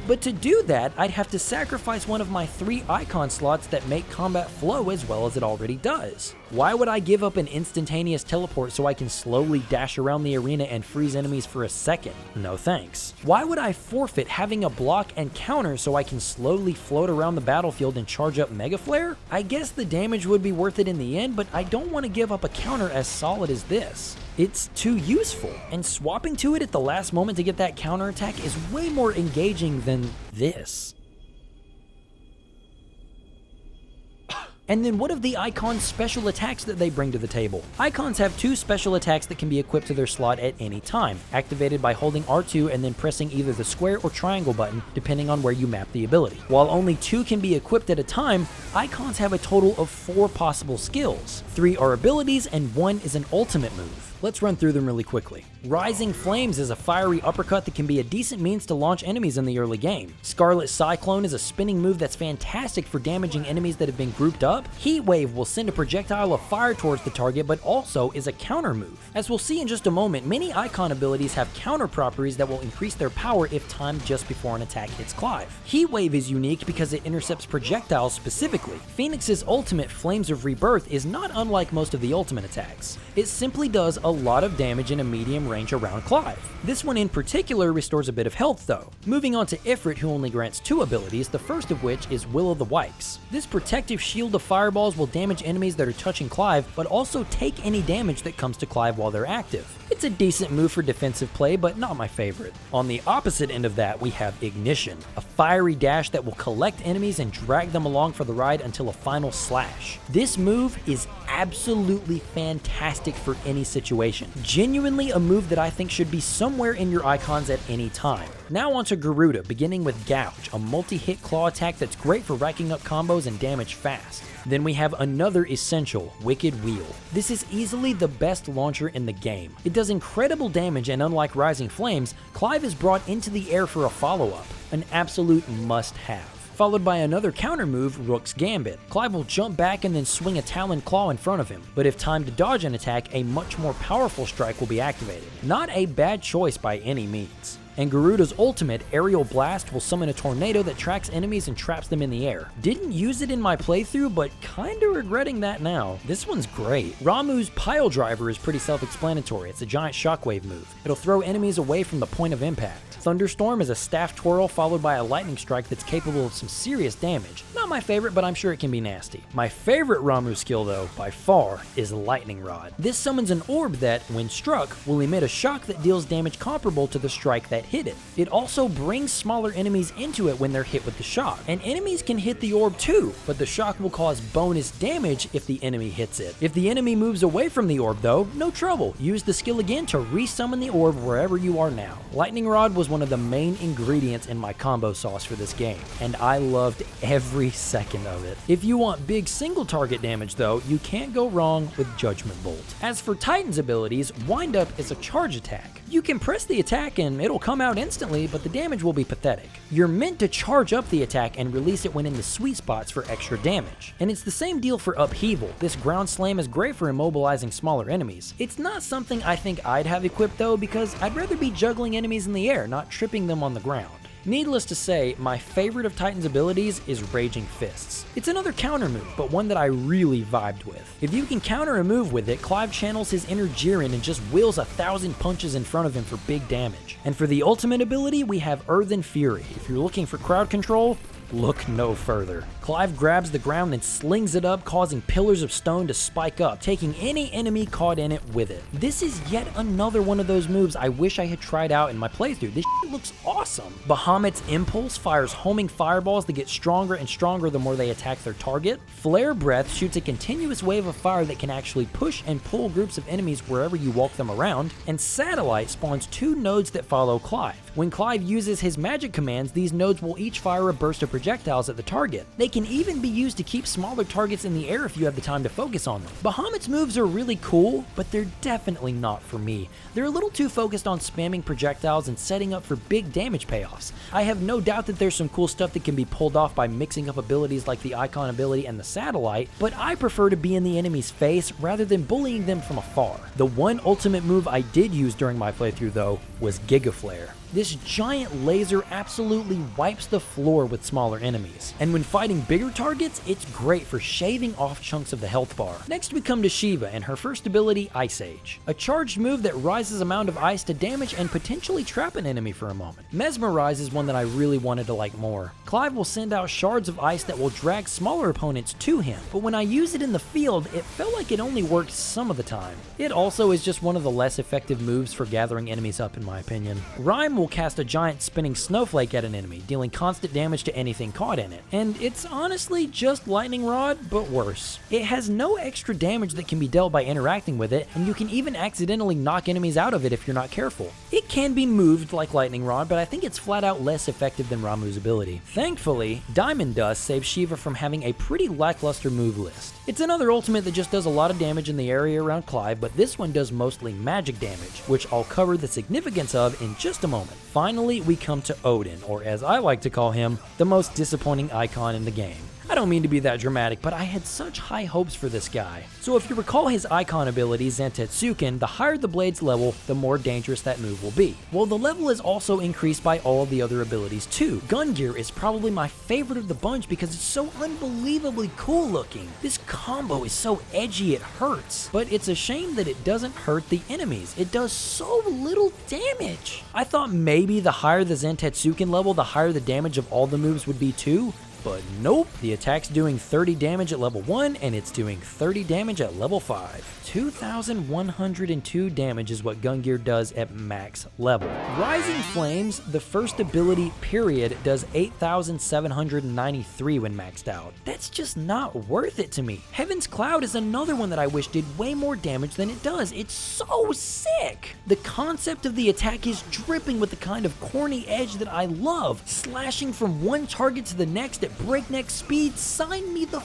But to do that, I'd have to sacrifice one of my 3 icon slots that make combat flow as well as it already does. Why would I give up an instantaneous teleport so I can slowly dash around the arena and freeze enemies for a second? No thanks. Why would I forfeit having a block and counter so I can slowly float around the battlefield and charge up Mega Flare? I guess the damage would be worth it in the end, but I don't want to give up a counter as solid as this. It's too useful, and swapping to it at the last moment to get that counterattack is way more engaging than this. And then what of the icons' special attacks that they bring to the table? Icons have 2 special attacks that can be equipped to their slot at any time, activated by holding R2 and then pressing either the square or triangle button, depending on where you map the ability. While only 2 can be equipped at a time, icons have a total of 4 possible skills. 3 are abilities and 1 is an ultimate move. Let's run through them really quickly. Rising Flames is a fiery uppercut that can be a decent means to launch enemies in the early game. Scarlet Cyclone is a spinning move that's fantastic for damaging enemies that have been grouped up. Heat Wave will send a projectile of fire towards the target, but also is a counter move. As we'll see in just a moment, many icon abilities have counter properties that will increase their power if timed just before an attack hits Clive. Heat Wave is unique because it intercepts projectiles specifically. Phoenix's ultimate, Flames of Rebirth, is not unlike most of the ultimate attacks. It simply does a lot of damage in a medium range around Clive. This one in particular restores a bit of health though. Moving on to Ifrit, who only grants 2 abilities, the first of which is Will o' the Wikes. This protective shield of fireballs will damage enemies that are touching Clive, but also take any damage that comes to Clive while they're active. It's a decent move for defensive play, but not my favorite. On the opposite end of that, we have Ignition, a fiery dash that will collect enemies and drag them along for the ride until a final slash. This move is absolutely fantastic for any situation. Genuinely a move that I think should be somewhere in your icons at any time. Now onto Garuda, beginning with Gouge, a multi-hit claw attack that's great for racking up combos and damage fast. Then we have another essential, Wicked Wheel. This is easily the best launcher in the game. It does incredible damage, and unlike Rising Flames, Clive is brought into the air for a follow-up, an absolute must-have. Followed by another counter move, Rook's Gambit. Clive will jump back and then swing a Talon Claw in front of him, but if timed to dodge an attack, a much more powerful strike will be activated. Not a bad choice by any means. And Garuda's ultimate, Aerial Blast, will summon a tornado that tracks enemies and traps them in the air. Didn't use it in my playthrough, but kinda regretting that now. This one's great. Ramuh's Pile Driver is pretty self-explanatory. It's a giant shockwave move. It'll throw enemies away from the point of impact. Thunderstorm is a staff twirl followed by a lightning strike that's capable of some serious damage. Not my favorite, but I'm sure it can be nasty. My favorite Ramuh skill though, by far, is Lightning Rod. This summons an orb that, when struck, will emit a shock that deals damage comparable to the strike that hit it. It also brings smaller enemies into it when they're hit with the shock. And enemies can hit the orb too, but the shock will cause bonus damage if the enemy hits it. If the enemy moves away from the orb though, no trouble. Use the skill again to resummon the orb wherever you are now. Lightning Rod was one of the main ingredients in my combo sauce for this game, and I loved every second of it. If you want big single target damage though, you can't go wrong with Judgment Bolt. As for Titan's abilities, Wind Up is a charge attack. You can press the attack and it'll come out instantly, but the damage will be pathetic. You're meant to charge up the attack and release it when in the sweet spots for extra damage. And it's the same deal for Upheaval. This ground slam is great for immobilizing smaller enemies. It's not something I think I'd have equipped though, because I'd rather be juggling enemies in the air, not tripping them on the ground. Needless to say, my favorite of Titan's abilities is Raging Fists. It's another counter move, but one that I really vibed with. If you can counter a move with it, Clive channels his inner Jiren and just wheels 1,000 punches in front of him for big damage. And for the ultimate ability, we have Earthen Fury. If you're looking for crowd control, look no further. Clive grabs the ground and slings it up, causing pillars of stone to spike up, taking any enemy caught in it with it. This is yet another one of those moves I wish I had tried out in my playthrough. This shit looks awesome. Bahamut's Impulse fires homing fireballs that get stronger and stronger the more they attack their target. Flare Breath shoots a continuous wave of fire that can actually push and pull groups of enemies wherever you walk them around. And Satellite spawns 2 nodes that follow Clive. When Clive uses his magic commands, these nodes will each fire a burst of projectiles at the target. They can even be used to keep smaller targets in the air if you have the time to focus on them. Bahamut's moves are really cool, but they're definitely not for me. They're a little too focused on spamming projectiles and setting up for big damage payoffs. I have no doubt that there's some cool stuff that can be pulled off by mixing up abilities like the Icon ability and the Satellite, but I prefer to be in the enemy's face rather than bullying them from afar. The one ultimate move I did use during my playthrough though was Giga Flare. This giant laser absolutely wipes the floor with smaller enemies, and when fighting bigger targets, it's great for shaving off chunks of the health bar. Next we come to Shiva and her first ability, Ice Age, a charged move that rises amount of ice to damage and potentially trap an enemy for a moment. Mesmerize is one that I really wanted to like more. Clive will send out shards of ice that will drag smaller opponents to him, but when I use it in the field, it felt like it only worked some of the time. It also is just one of the less effective moves for gathering enemies up in my opinion. Rhyme will cast a giant spinning snowflake at an enemy, dealing constant damage to anything caught in it. And it's honestly just Lightning Rod, but worse. It has no extra damage that can be dealt by interacting with it, and you can even accidentally knock enemies out of it if you're not careful. It can be moved like Lightning Rod, but I think it's flat out less effective than Ramuh's ability. Thankfully, Diamond Dust saves Shiva from having a pretty lackluster move list. It's another ultimate that just does a lot of damage in the area around Clive, but this one does mostly magic damage, which I'll cover the significance of in just a moment. Finally, we come to Odin, or as I like to call him, the most disappointing icon in the game. I don't mean to be that dramatic, but I had such high hopes for this guy. So if you recall his icon ability, Zantetsuken, the higher the blade's level, the more dangerous that move will be. Well, the level is also increased by all of the other abilities too. Gun Gear is probably my favorite of the bunch because it's so unbelievably cool looking. This combo is so edgy it hurts, but it's a shame that it doesn't hurt the enemies. It does so little damage. I thought maybe the higher the Zantetsuken level, the higher the damage of all the moves would be too. But nope, the attack's doing 30 damage at level 1 and it's doing 30 damage at level 5. 2,102 damage is what Gun Gear does at max level. Rising Flames, the first ability period, does 8,793 when maxed out. That's just not worth it to me. Heaven's Cloud is another one that I wish did way more damage than it does. It's so sick! The concept of the attack is dripping with the kind of corny edge that I love. Slashing from one target to the next at breakneck speed, sign me the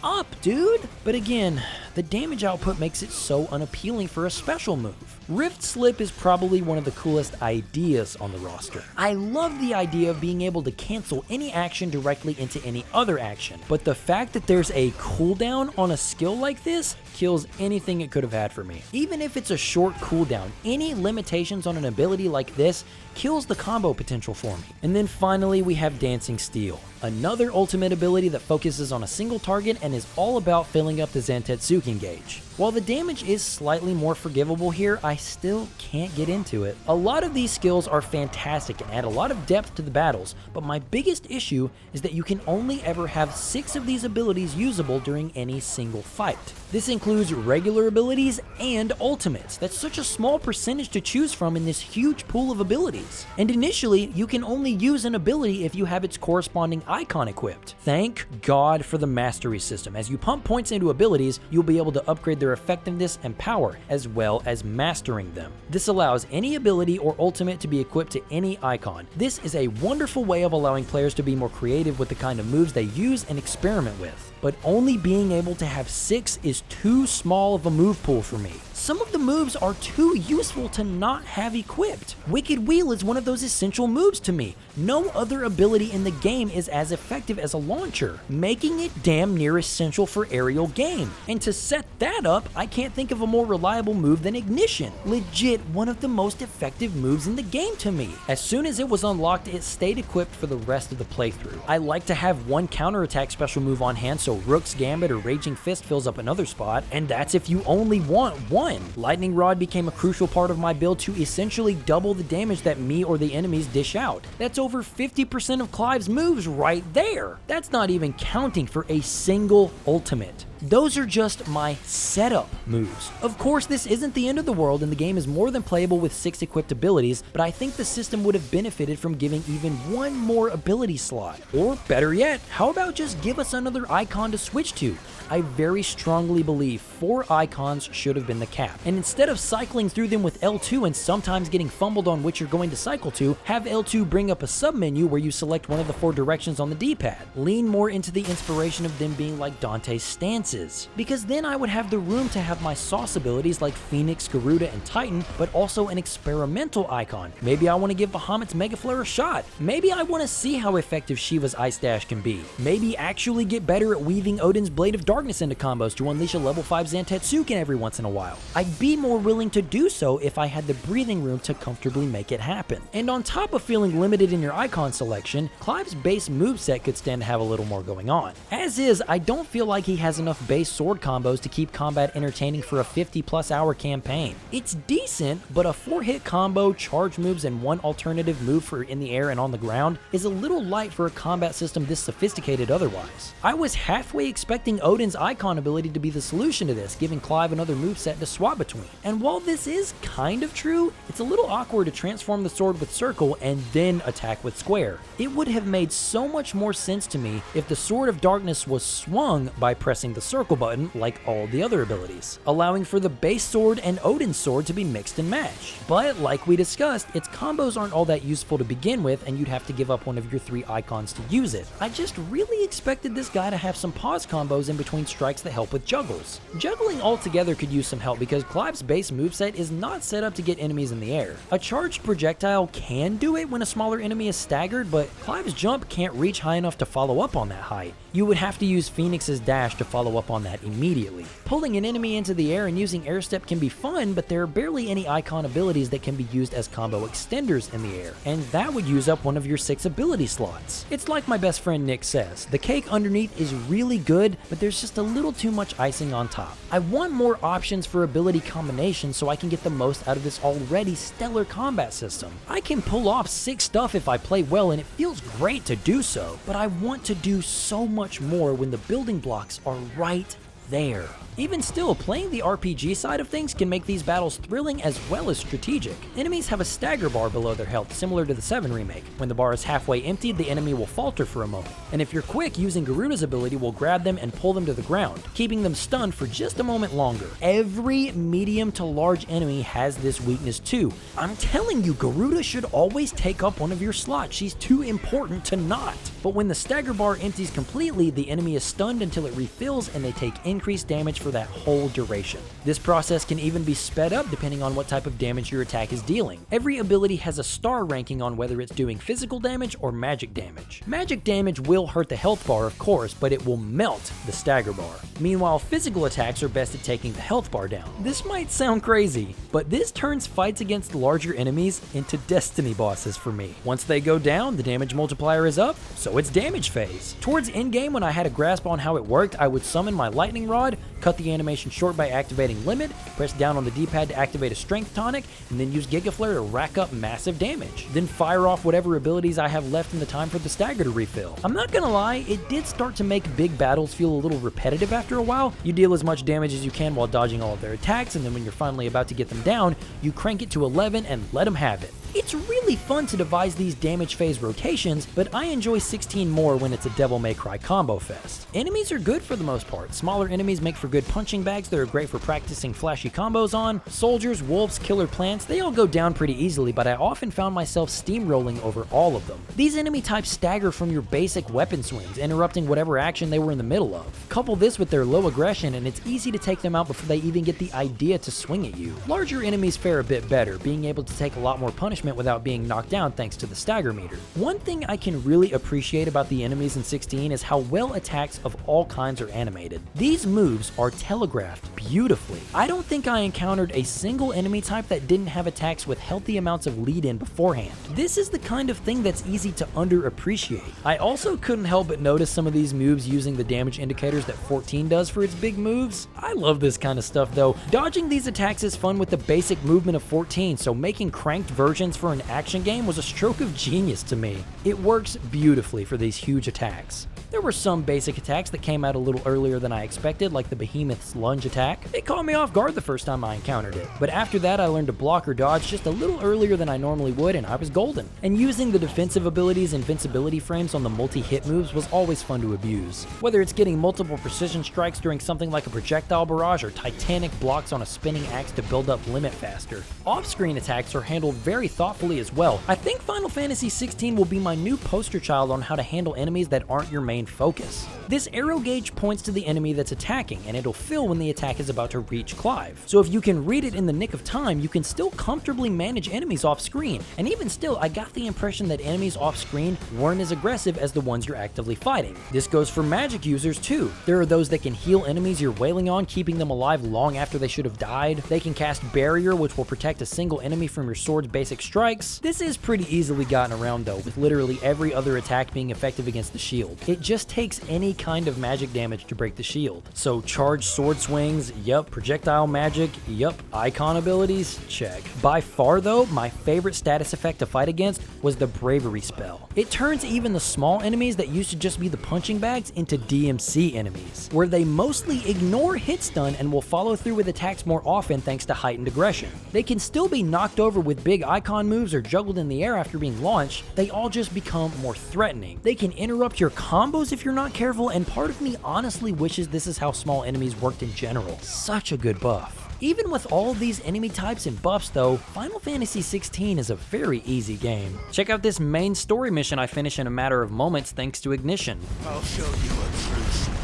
up, dude! But again, the damage output makes it so unappealing for a special move. Rift Slip is probably one of the coolest ideas on the roster. I love the idea of being able to cancel any action directly into any other action, but the fact that there's a cooldown on a skill like this kills anything it could have had for me. Even if it's a short cooldown, any limitations on an ability like this kills the combo potential for me. And then finally we have Dancing Steel, another ultimate ability that focuses on a single target and is all about filling up the Zantetsuken. working gauge. While the damage is slightly more forgivable here, I still can't get into it. A lot of these skills are fantastic and add a lot of depth to the battles, but my biggest issue is that you can only ever have 6 of these abilities usable during any single fight. This includes regular abilities and ultimates. That's such a small percentage to choose from in this huge pool of abilities. And initially, you can only use an ability if you have its corresponding icon equipped. Thank God for the mastery system. As you pump points into abilities, you'll be able to upgrade their effectiveness and power, as well as mastering them. This allows any ability or ultimate to be equipped to any icon. This is a wonderful way of allowing players to be more creative with the kind of moves they use and experiment with. But only being able to have 6 is too small of a move pool for me. Some of the moves are too useful to not have equipped. Wicked Wheel is one of those essential moves to me. No other ability in the game is as effective as a launcher, making it damn near essential for aerial game. And to set that up, I can't think of a more reliable move than Ignition. Legit one of the most effective moves in the game to me. As soon as it was unlocked, it stayed equipped for the rest of the playthrough. I like to have one counterattack special move on hand so Rook's Gambit or Raging Fist fills up another spot, and that's if you only want one. Lightning Rod became a crucial part of my build to essentially double the damage that me or the enemies dish out. That's over 50% of Clive's moves right there. That's not even counting for a single ultimate. Those are just my setup moves. Of course, this isn't the end of the world and the game is more than playable with 6 equipped abilities, but I think the system would have benefited from giving even one more ability slot. Or better yet, how about just give us another icon to switch to? I very strongly believe 4 icons should have been the cap. And instead of cycling through them with L2 and sometimes getting fumbled on which you're going to cycle to, have L2 bring up a submenu where you select one of the 4 directions on the D-pad. Lean more into the inspiration of them being like Dante's stances, because then I would have the room to have my sauce abilities like Phoenix, Garuda, and Titan, but also an experimental icon. Maybe I want to give Bahamut's Mega Flare a shot. Maybe I want to see how effective Shiva's Ice Dash can be. Maybe actually get better at weaving Odin's Blade of Darkness into combos to unleash a level 5 Zantetsuken every once in a while. I'd be more willing to do so if I had the breathing room to comfortably make it happen. And on top of feeling limited in your icon selection, Clive's base moveset could stand to have a little more going on. As is, I don't feel like he has enough base sword combos to keep combat entertaining for a 50+ hour campaign. It's decent, but a 4-hit combo, charge moves, and 1 alternative move for in the air and on the ground is a little light for a combat system this sophisticated otherwise. I was halfway expecting Odin's icon ability to be the solution to this, giving Clive another moveset to swap between. And while this is kind of true, it's a little awkward to transform the sword with circle and then attack with square. It would have made so much more sense to me if the Sword of Darkness was swung by pressing the circle button like all the other abilities, allowing for the base sword and Odin's sword to be mixed and matched. But like we discussed, its combos aren't all that useful to begin with, and you'd have to give up one of your 3 icons to use it. I just really expected this guy to have some pause combos in between strikes that help with juggles. Juggling altogether could use some help because Clive's base moveset is not set up to get enemies in the air. A charged projectile can do it when a smaller enemy is staggered, but Clive's jump can't reach high enough to follow up on that height. You would have to use Phoenix's dash to follow up on that immediately. Pulling an enemy into the air and using air step can be fun, but there are barely any icon abilities that can be used as combo extenders in the air, and that would use up one of your 6 ability slots. It's like my best friend Nick says, the cake underneath is really good, but there's just a little too much icing on top. I want more options for ability combinations so I can get the most out of this already stellar combat system. I can pull off 6 stuff if I play well, and it feels great to do so, but I want to do so much more when the building blocks are right there. Even still, playing the RPG side of things can make these battles thrilling as well as strategic. Enemies have a stagger bar below their health, similar to the 7 remake. When the bar is halfway emptied, the enemy will falter for a moment, and if you're quick, using Garuda's ability will grab them and pull them to the ground, keeping them stunned for just a moment longer. Every medium to large enemy has this weakness too. I'm telling you, Garuda should always take up one of your slots. She's too important to not. But when the stagger bar empties completely, the enemy is stunned until it refills and they take increased damage for that whole duration. This process can even be sped up depending on what type of damage your attack is dealing. Every ability has a star ranking on whether it's doing physical damage or magic damage. Magic damage will hurt the health bar, of course, but it will melt the stagger bar. Meanwhile, physical attacks are best at taking the health bar down. This might sound crazy, but this turns fights against larger enemies into destiny bosses for me. Once they go down, the damage multiplier is up, so it's damage phase. Towards endgame, when I had a grasp on how it worked, I would summon my lightning lightning rod, cut the animation short by activating limit, press down on the D-pad to activate a strength tonic, and then use Giga Flare to rack up massive damage. Then fire off whatever abilities I have left in the time for the stagger to refill. I'm not gonna lie, it did start to make big battles feel a little repetitive after a while. You deal as much damage as you can while dodging all of their attacks, and then when you're finally about to get them down, you crank it to 11 and let them have it. It's really fun to devise these damage phase rotations, but I enjoy 16 more when it's a Devil May Cry combo fest. Enemies are good for the most part. Smaller enemies make for good punching bags that are great for practicing flashy combos on. Soldiers, wolves, killer plants, they all go down pretty easily, but I often found myself steamrolling over all of them. These enemy types stagger from your basic weapon swings, interrupting whatever action they were in the middle of. Couple this with their low aggression and it's easy to take them out before they even get the idea to swing at you. Larger enemies fare a bit better, being able to take a lot more punishment without being knocked down thanks to the stagger meter. One thing I can really appreciate about the enemies in 16 is how well attacks of all kinds are animated. These moves are telegraphed beautifully. I don't think I encountered a single enemy type that didn't have attacks with healthy amounts of lead-in beforehand. This is the kind of thing that's easy to underappreciate. I also couldn't help but notice some of these moves using the damage indicators that 14 does for its big moves. I love this kind of stuff though. Dodging these attacks is fun with the basic movement of 14, so making cranked versions for an action game was a stroke of genius to me. It works beautifully for these huge attacks. There were some basic attacks that came out a little earlier than I expected, like the Behemoth's lunge attack. It caught me off guard the first time I encountered it, but after that I learned to block or dodge just a little earlier than I normally would and I was golden. And using the defensive abilities' invincibility frames on the multi-hit moves was always fun to abuse. Whether it's getting multiple precision strikes during something like a projectile barrage or titanic blocks on a spinning axe to build up limit faster. Off-screen attacks are handled very thoughtfully as well. I think Final Fantasy XVI will be my new poster child on how to handle enemies that aren't your main focus. This arrow gauge points to the enemy that's attacking, and it'll fill when the attack is about to reach Clive. So if you can read it in the nick of time, you can still comfortably manage enemies off screen. And even still, I got the impression that enemies off screen weren't as aggressive as the ones you're actively fighting. This goes for magic users too. There are those that can heal enemies you're wailing on, keeping them alive long after they should have died. They can cast Barrier, which will protect a single enemy from your sword's basic strikes. This is pretty easily gotten around though, with literally every other attack being effective against the shield. It just takes any kind of magic damage to break the shield. So charged sword swings, yup. Projectile magic, yup. Icon abilities, check. By far though, my favorite status effect to fight against was the Bravery spell. It turns even the small enemies that used to just be the punching bags into DMC enemies, where they mostly ignore hit stun and will follow through with attacks more often thanks to heightened aggression. They can still be knocked over with big icon moves or juggled in the air after being launched, they all just become more threatening. They can interrupt your combos if you're not careful, and part of me honestly wishes this is how small enemies worked in general. Such a good buff. Even with all of these enemy types and buffs though, Final Fantasy XVI is a very easy game. Check out this main story mission I finish in a matter of moments thanks to Ignition. I'll show you a truth.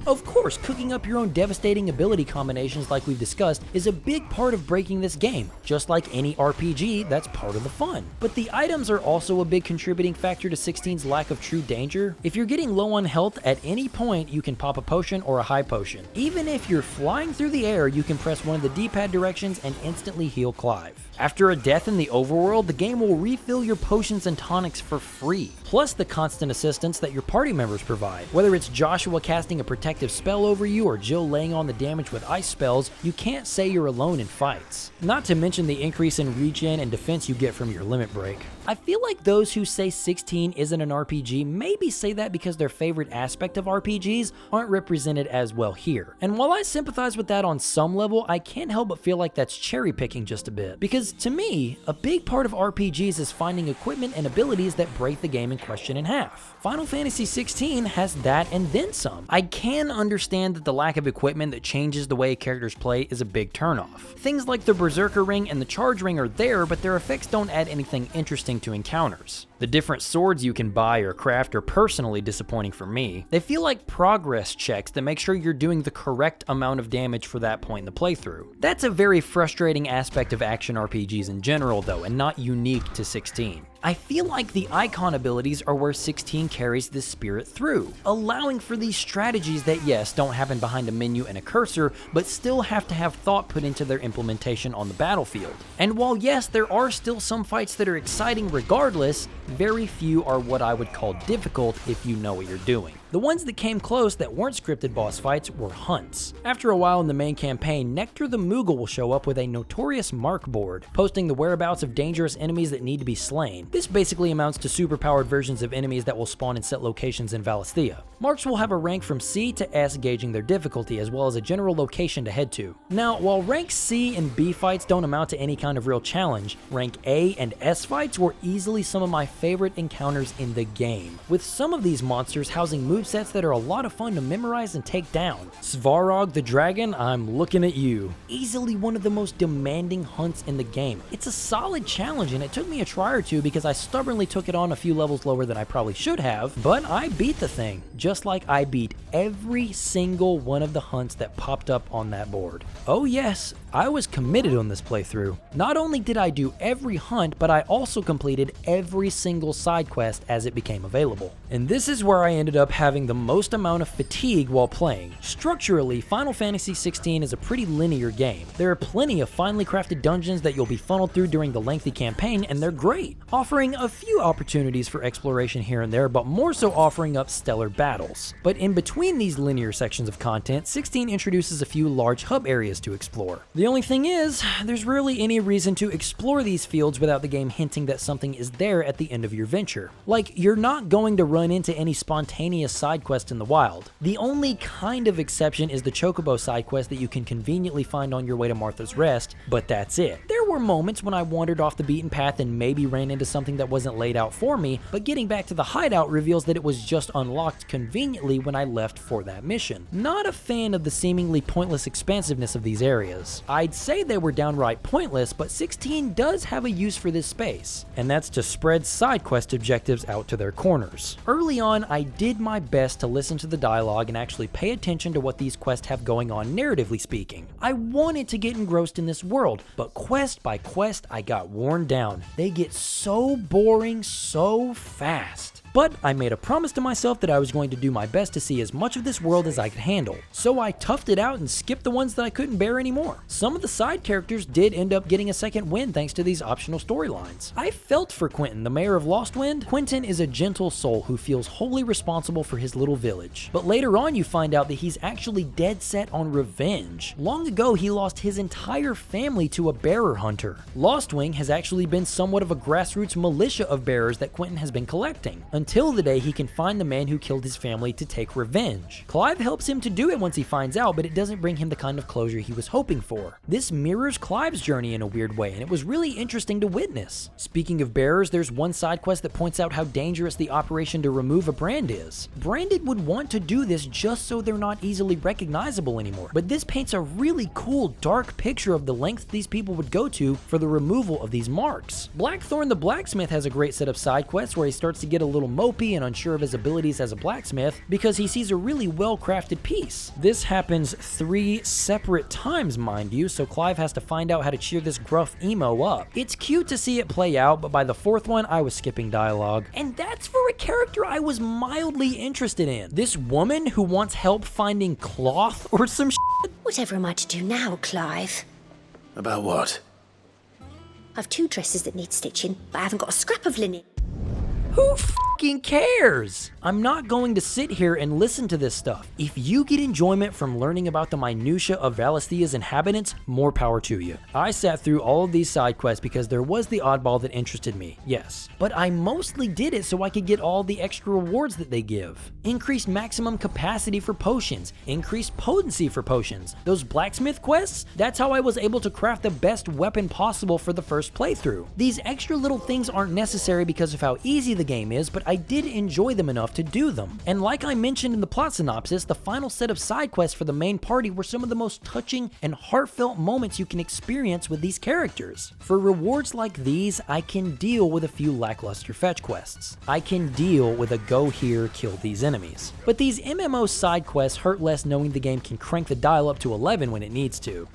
Of course, cooking up your own devastating ability combinations like we've discussed is a big part of breaking this game. Just like any RPG, that's part of the fun. But the items are also a big contributing factor to 16's lack of true danger. If you're getting low on health, at any point you can pop a potion or a high potion. Even if you're flying through the air, you can press one of the D-pad directions and instantly heal Clive. After a death in the overworld, the game will refill your potions and tonics for free, plus the constant assistance that your party members provide. Whether it's Joshua casting a protective spell over you or Jill laying on the damage with ice spells, you can't say you're alone in fights. Not to mention the increase in regen and defense you get from your limit break. I feel like those who say 16 isn't an RPG maybe say that because their favorite aspect of RPGs aren't represented as well here. And while I sympathize with that on some level, I can't help but feel like that's cherry picking just a bit. Because to me, a big part of RPGs is finding equipment and abilities that break the game in question in half. Final Fantasy XVI has that and then some. I can understand that the lack of equipment that changes the way characters play is a big turnoff. Things like the Berserker Ring and the Charge Ring are there, but their effects don't add anything interesting to encounters. The different swords you can buy or craft are personally disappointing for me. They feel like progress checks that make sure you're doing the correct amount of damage for that point in the playthrough. That's a very frustrating aspect of action RPGs in general though, and not unique to 16. I feel like the icon abilities are where 16 carries this spirit through, allowing for these strategies that yes, don't happen behind a menu and a cursor, but still have to have thought put into their implementation on the battlefield. And while yes, there are still some fights that are exciting regardless, very few are what I would call difficult if you know what you're doing. The ones that came close that weren't scripted boss fights were hunts. After a while in the main campaign, Nectar the Moogle will show up with a notorious mark board, posting the whereabouts of dangerous enemies that need to be slain. This basically amounts to superpowered versions of enemies that will spawn in set locations in Valisthea. Marks will have a rank from C to S gauging their difficulty, as well as a general location to head to. Now, while rank C and B fights don't amount to any kind of real challenge, rank A and S fights were easily some of my favorite encounters in the game, with some of these monsters housing movesets that are a lot of fun to memorize and take down. Svarog the Dragon, I'm looking at you. Easily one of the most demanding hunts in the game. It's a solid challenge and it took me a try or two because I stubbornly took it on a few levels lower than I probably should have, but I beat the thing, just like I beat every single one of the hunts that popped up on that board. Oh yes, I was committed on this playthrough. Not only did I do every hunt, but I also completed every single side quest as it became available. And this is where I ended up having the most amount of fatigue while playing. Structurally, Final Fantasy XVI is a pretty linear game. There are plenty of finely crafted dungeons that you'll be funneled through during the lengthy campaign, and they're great, offering a few opportunities for exploration here and there, but more so offering up stellar battles. But in between these linear sections of content, 16 introduces a few large hub areas to explore. The only thing is, there's rarely any reason to explore these fields without the game hinting that something is there at the end of your venture. Like, you're not going to run into any spontaneous side quest in the wild. The only kind of exception is the Chocobo side quest that you can conveniently find on your way to Martha's Rest, but that's it. There were moments when I wandered off the beaten path and maybe ran into something that wasn't laid out for me, but getting back to the hideout reveals that it was just unlocked conveniently when I left for that mission. Not a fan of the seemingly pointless expansiveness of these areas. I'd say they were downright pointless, but 16 does have a use for this space, and that's to spread side quest objectives out to their corners. Early on, I did my best to listen to the dialogue and actually pay attention to what these quests have going on narratively speaking. I wanted to get engrossed in this world, but quest by quest I got worn down. They get so boring so fast. But I made a promise to myself that I was going to do my best to see as much of this world as I could handle. So I toughed it out and skipped the ones that I couldn't bear anymore. Some of the side characters did end up getting a second win thanks to these optional storylines. I felt for Quentin, the mayor of Lostwind. Quentin is a gentle soul who feels wholly responsible for his little village. But later on you find out that he's actually dead set on revenge. Long ago he lost his entire family to a bearer hunter. Lostwing has actually been somewhat of a grassroots militia of bearers that Quentin has been collecting, until the day he can find the man who killed his family to take revenge. Clive helps him to do it once he finds out, but it doesn't bring him the kind of closure he was hoping for. This mirrors Clive's journey in a weird way, and it was really interesting to witness. Speaking of bearers, there's one side quest that points out how dangerous the operation to remove a brand is. Branded would want to do this just so they're not easily recognizable anymore, but this paints a really cool, dark picture of the lengths these people would go to for the removal of these marks. Blackthorn the Blacksmith has a great set of side quests where he starts to get a little mopey and unsure of his abilities as a blacksmith because he sees a really well-crafted piece. This happens 3 separate times, mind you, so Clive has to find out how to cheer this gruff emo up. It's cute to see it play out, but by the 4th one, I was skipping dialogue. And that's for a character I was mildly interested in. This woman who wants help finding cloth or some shit. Whatever am I to do now, Clive? About what? I've 2 dresses that need stitching, but I haven't got a scrap of linen. Who fucking cares? I'm not going to sit here and listen to this stuff. If you get enjoyment from learning about the minutia of Valisthea's inhabitants, more power to you. I sat through all of these side quests because there was the oddball that interested me, yes. But I mostly did it so I could get all the extra rewards that they give. Increased maximum capacity for potions, increased potency for potions. Those blacksmith quests, that's how I was able to craft the best weapon possible for the first playthrough. These extra little things aren't necessary because of how easy the game is, but but I did enjoy them enough to do them. And like I mentioned in the plot synopsis, the final set of side quests for the main party were some of the most touching and heartfelt moments you can experience with these characters. For rewards like these, I can deal with a few lackluster fetch quests. I can deal with a go here, kill these enemies. But these MMO side quests hurt less knowing the game can crank the dial up to 11 when it needs to.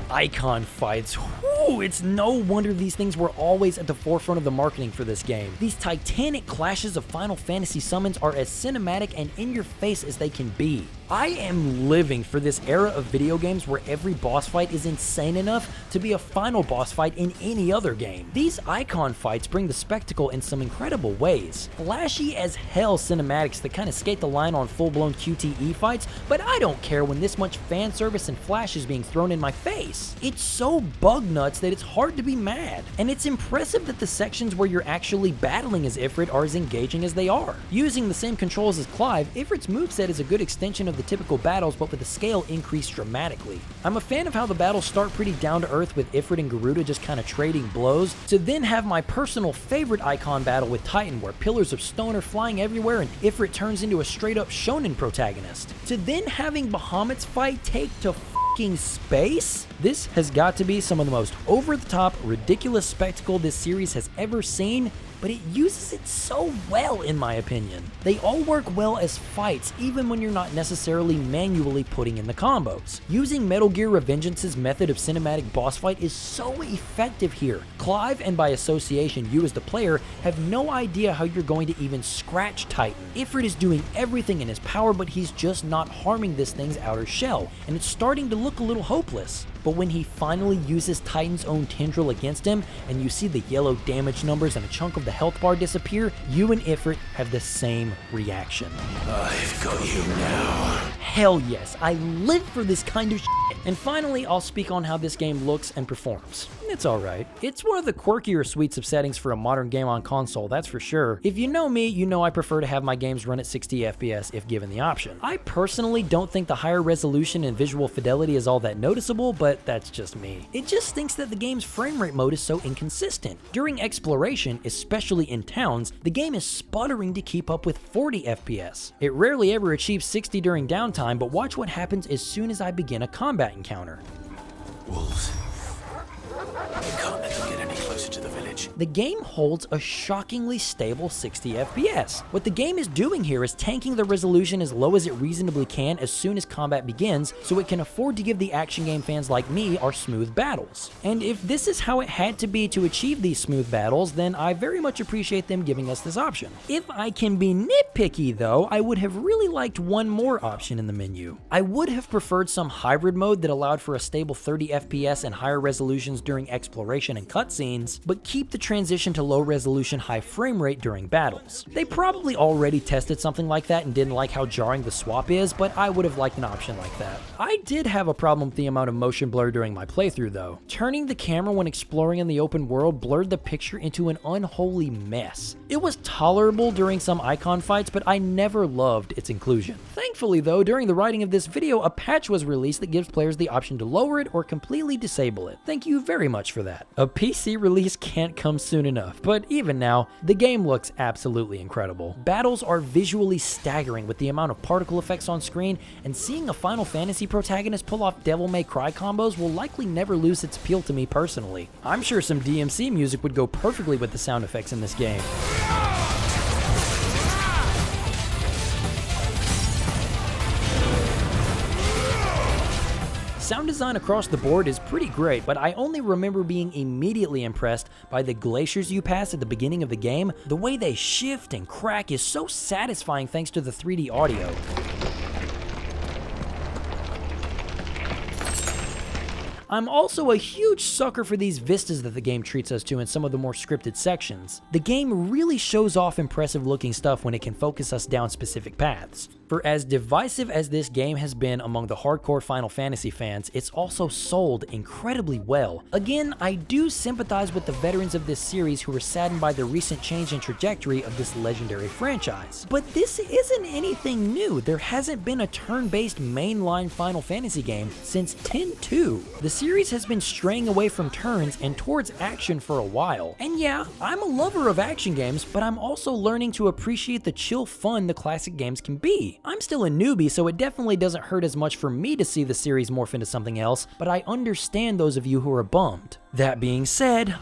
Icon fights. Whew, it's no wonder these things were always at the forefront of the marketing for this game. These titanic clashes of Final Fantasy summons are as cinematic and in your face as they can be. I am living for this era of video games where every boss fight is insane enough to be a final boss fight in any other game. These Icon fights bring the spectacle in some incredible ways. Flashy as hell cinematics that kind of skate the line on full-blown QTE fights, but I don't care when this much fan service and flash is being thrown in my face. It's so bug nuts that it's hard to be mad. And it's impressive that the sections where you're actually battling as Ifrit are as engaging as they are. Using the same controls as Clive, Ifrit's moveset is a good extension of the typical battles, but with the scale increased dramatically. I'm a fan of how the battles start pretty down to earth with Ifrit and Garuda just kind of trading blows, to then have my personal favorite Icon battle with Titan where pillars of stone are flying everywhere and Ifrit turns into a straight up shonen protagonist, to then having Bahamut's fight take to f***ing space. This has got to be some of the most over the top, ridiculous spectacle this series has ever seen, but it uses it so well in my opinion. They all work well as fights even when you're not necessarily manually putting in the combos. Using Metal Gear Revengeance's method of cinematic boss fight is so effective here. Clive, and by association you as the player, have no idea how you're going to even scratch Titan. Ifrit is doing everything in his power, but he's just not harming this thing's outer shell, and it's starting to look a little hopeless. But when he finally uses Titan's own tendril against him, and you see the yellow damage numbers and a chunk of the health bar disappear, you and Ifrit have the same reaction. I've got you now. Hell yes, I live for this kind of shit. And finally, I'll speak on how this game looks and performs. It's alright. It's one of the quirkier suites of settings for a modern game on console, that's for sure. If you know me, you know I prefer to have my games run at 60 FPS if given the option. I personally don't think the higher resolution and visual fidelity is all that noticeable, but that's just me. It just stinks that the game's frame rate mode is so inconsistent. During exploration, especially in towns, the game is sputtering to keep up with 40 FPS. It rarely ever achieves 60 during downtime, but watch what happens as soon as I begin a combat encounter. Wolves. We can't let them get any closer to the village. The game holds a shockingly stable 60 FPS. What the game is doing here is tanking the resolution as low as it reasonably can as soon as combat begins, so it can afford to give the action game fans like me our smooth battles. And if this is how it had to be to achieve these smooth battles, then I very much appreciate them giving us this option. If I can be nitpicky though, I would have really liked one more option in the menu. I would have preferred some hybrid mode that allowed for a stable 30 FPS and higher resolutions during exploration and cutscenes, but keep the transition to low resolution high frame rate during battles. They probably already tested something like that and didn't like how jarring the swap is, but I would have liked an option like that. I did have a problem with the amount of motion blur during my playthrough though. Turning the camera when exploring in the open world blurred the picture into an unholy mess. It was tolerable during some Icon fights, but I never loved its inclusion. Thankfully though, during the writing of this video, a patch was released that gives players the option to lower it or completely disable it. Thank you very much for that. A PC release can't come soon enough, but even now, the game looks absolutely incredible. Battles are visually staggering with the amount of particle effects on screen, and seeing a Final Fantasy protagonist pull off Devil May Cry combos will likely never lose its appeal to me personally. I'm sure some DMC music would go perfectly with the sound effects in this game. Sound design across the board is pretty great, but I only remember being immediately impressed by the glaciers you pass at the beginning of the game. The way they shift and crack is so satisfying thanks to the 3D audio. I'm also a huge sucker for these vistas that the game treats us to in some of the more scripted sections. The game really shows off impressive looking stuff when it can focus us down specific paths. For as divisive as this game has been among the hardcore Final Fantasy fans, it's also sold incredibly well. Again, I do sympathize with the veterans of this series who were saddened by the recent change in trajectory of this legendary franchise. But this isn't anything new. There hasn't been a turn-based mainline Final Fantasy game since 10-2. The series has been straying away from turns and towards action for a while. And yeah, I'm a lover of action games, but I'm also learning to appreciate the chill fun the classic games can be. I'm still a newbie, so it definitely doesn't hurt as much for me to see the series morph into something else, but I understand those of you who are bummed. That being said,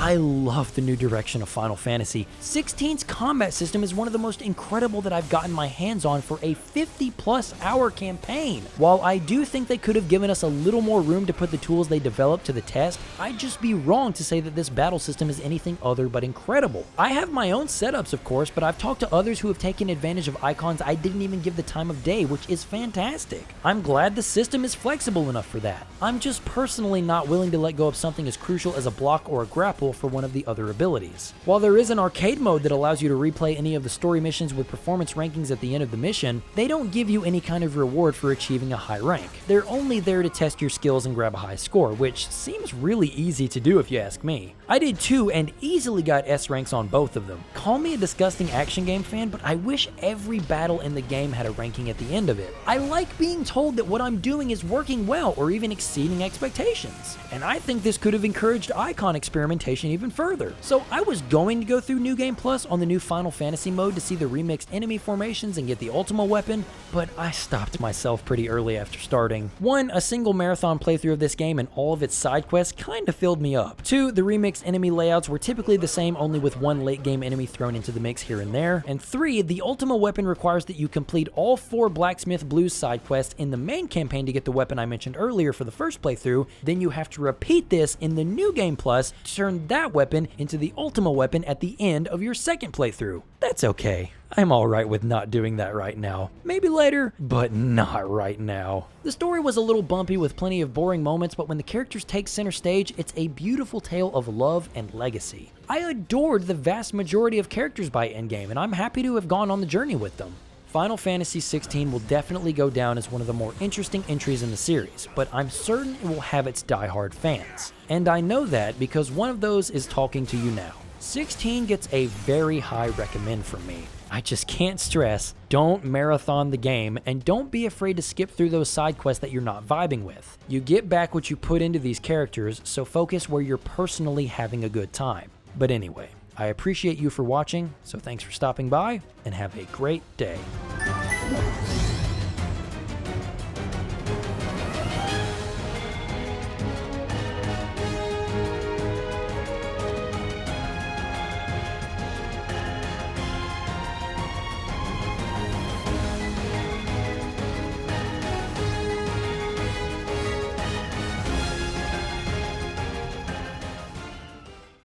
I love the new direction of Final Fantasy. 16's combat system is one of the most incredible that I've gotten my hands on for a 50+ hour campaign. While I do think they could have given us a little more room to put the tools they developed to the test, I'd just be wrong to say that this battle system is anything other but incredible. I have my own setups, of course, but I've talked to others who have taken advantage of icons I didn't even give the time of day, which is fantastic. I'm glad the system is flexible enough for that. I'm just personally not willing to let go of something as crucial as a block or a grapple for one of the other abilities. While there is an arcade mode that allows you to replay any of the story missions with performance rankings at the end of the mission, they don't give you any kind of reward for achieving a high rank. They're only there to test your skills and grab a high score, which seems really easy to do if you ask me. I did too and easily got S ranks on both of them. Call me a disgusting action game fan, but I wish every battle in the game had a ranking at the end of it. I like being told that what I'm doing is working well or even exceeding expectations. And I think this could have encouraged icon experimentation even further. So I was going to go through New Game Plus on the new Final Fantasy mode to see the remixed enemy formations and get the Ultima weapon, but I stopped myself pretty early after starting. 1, a single marathon playthrough of this game and all of its side quests kinda filled me up. 2, the remixed enemy layouts were typically the same, only with one late game enemy thrown into the mix here and there. And 3, the Ultima weapon requires that you complete all 4 Blacksmith Blues side quests in the main campaign to get the weapon I mentioned earlier for the first playthrough. Then you have to repeat this in the New Game Plus to turn that weapon into the Ultima weapon at the end of your second playthrough. That's okay. I'm alright with not doing that right now. Maybe later, but not right now. The story was a little bumpy with plenty of boring moments, but when the characters take center stage, it's a beautiful tale of love and legacy. I adored the vast majority of characters by endgame, and I'm happy to have gone on the journey with them. Final Fantasy XVI will definitely go down as one of the more interesting entries in the series, but I'm certain it will have its die-hard fans. And I know that because one of those is talking to you now. 16 gets a very high recommend from me. I just can't stress, don't marathon the game, and don't be afraid to skip through those side quests that you're not vibing with. You get back what you put into these characters, so focus where you're personally having a good time. But anyway, I appreciate you for watching, so thanks for stopping by, and have a great day.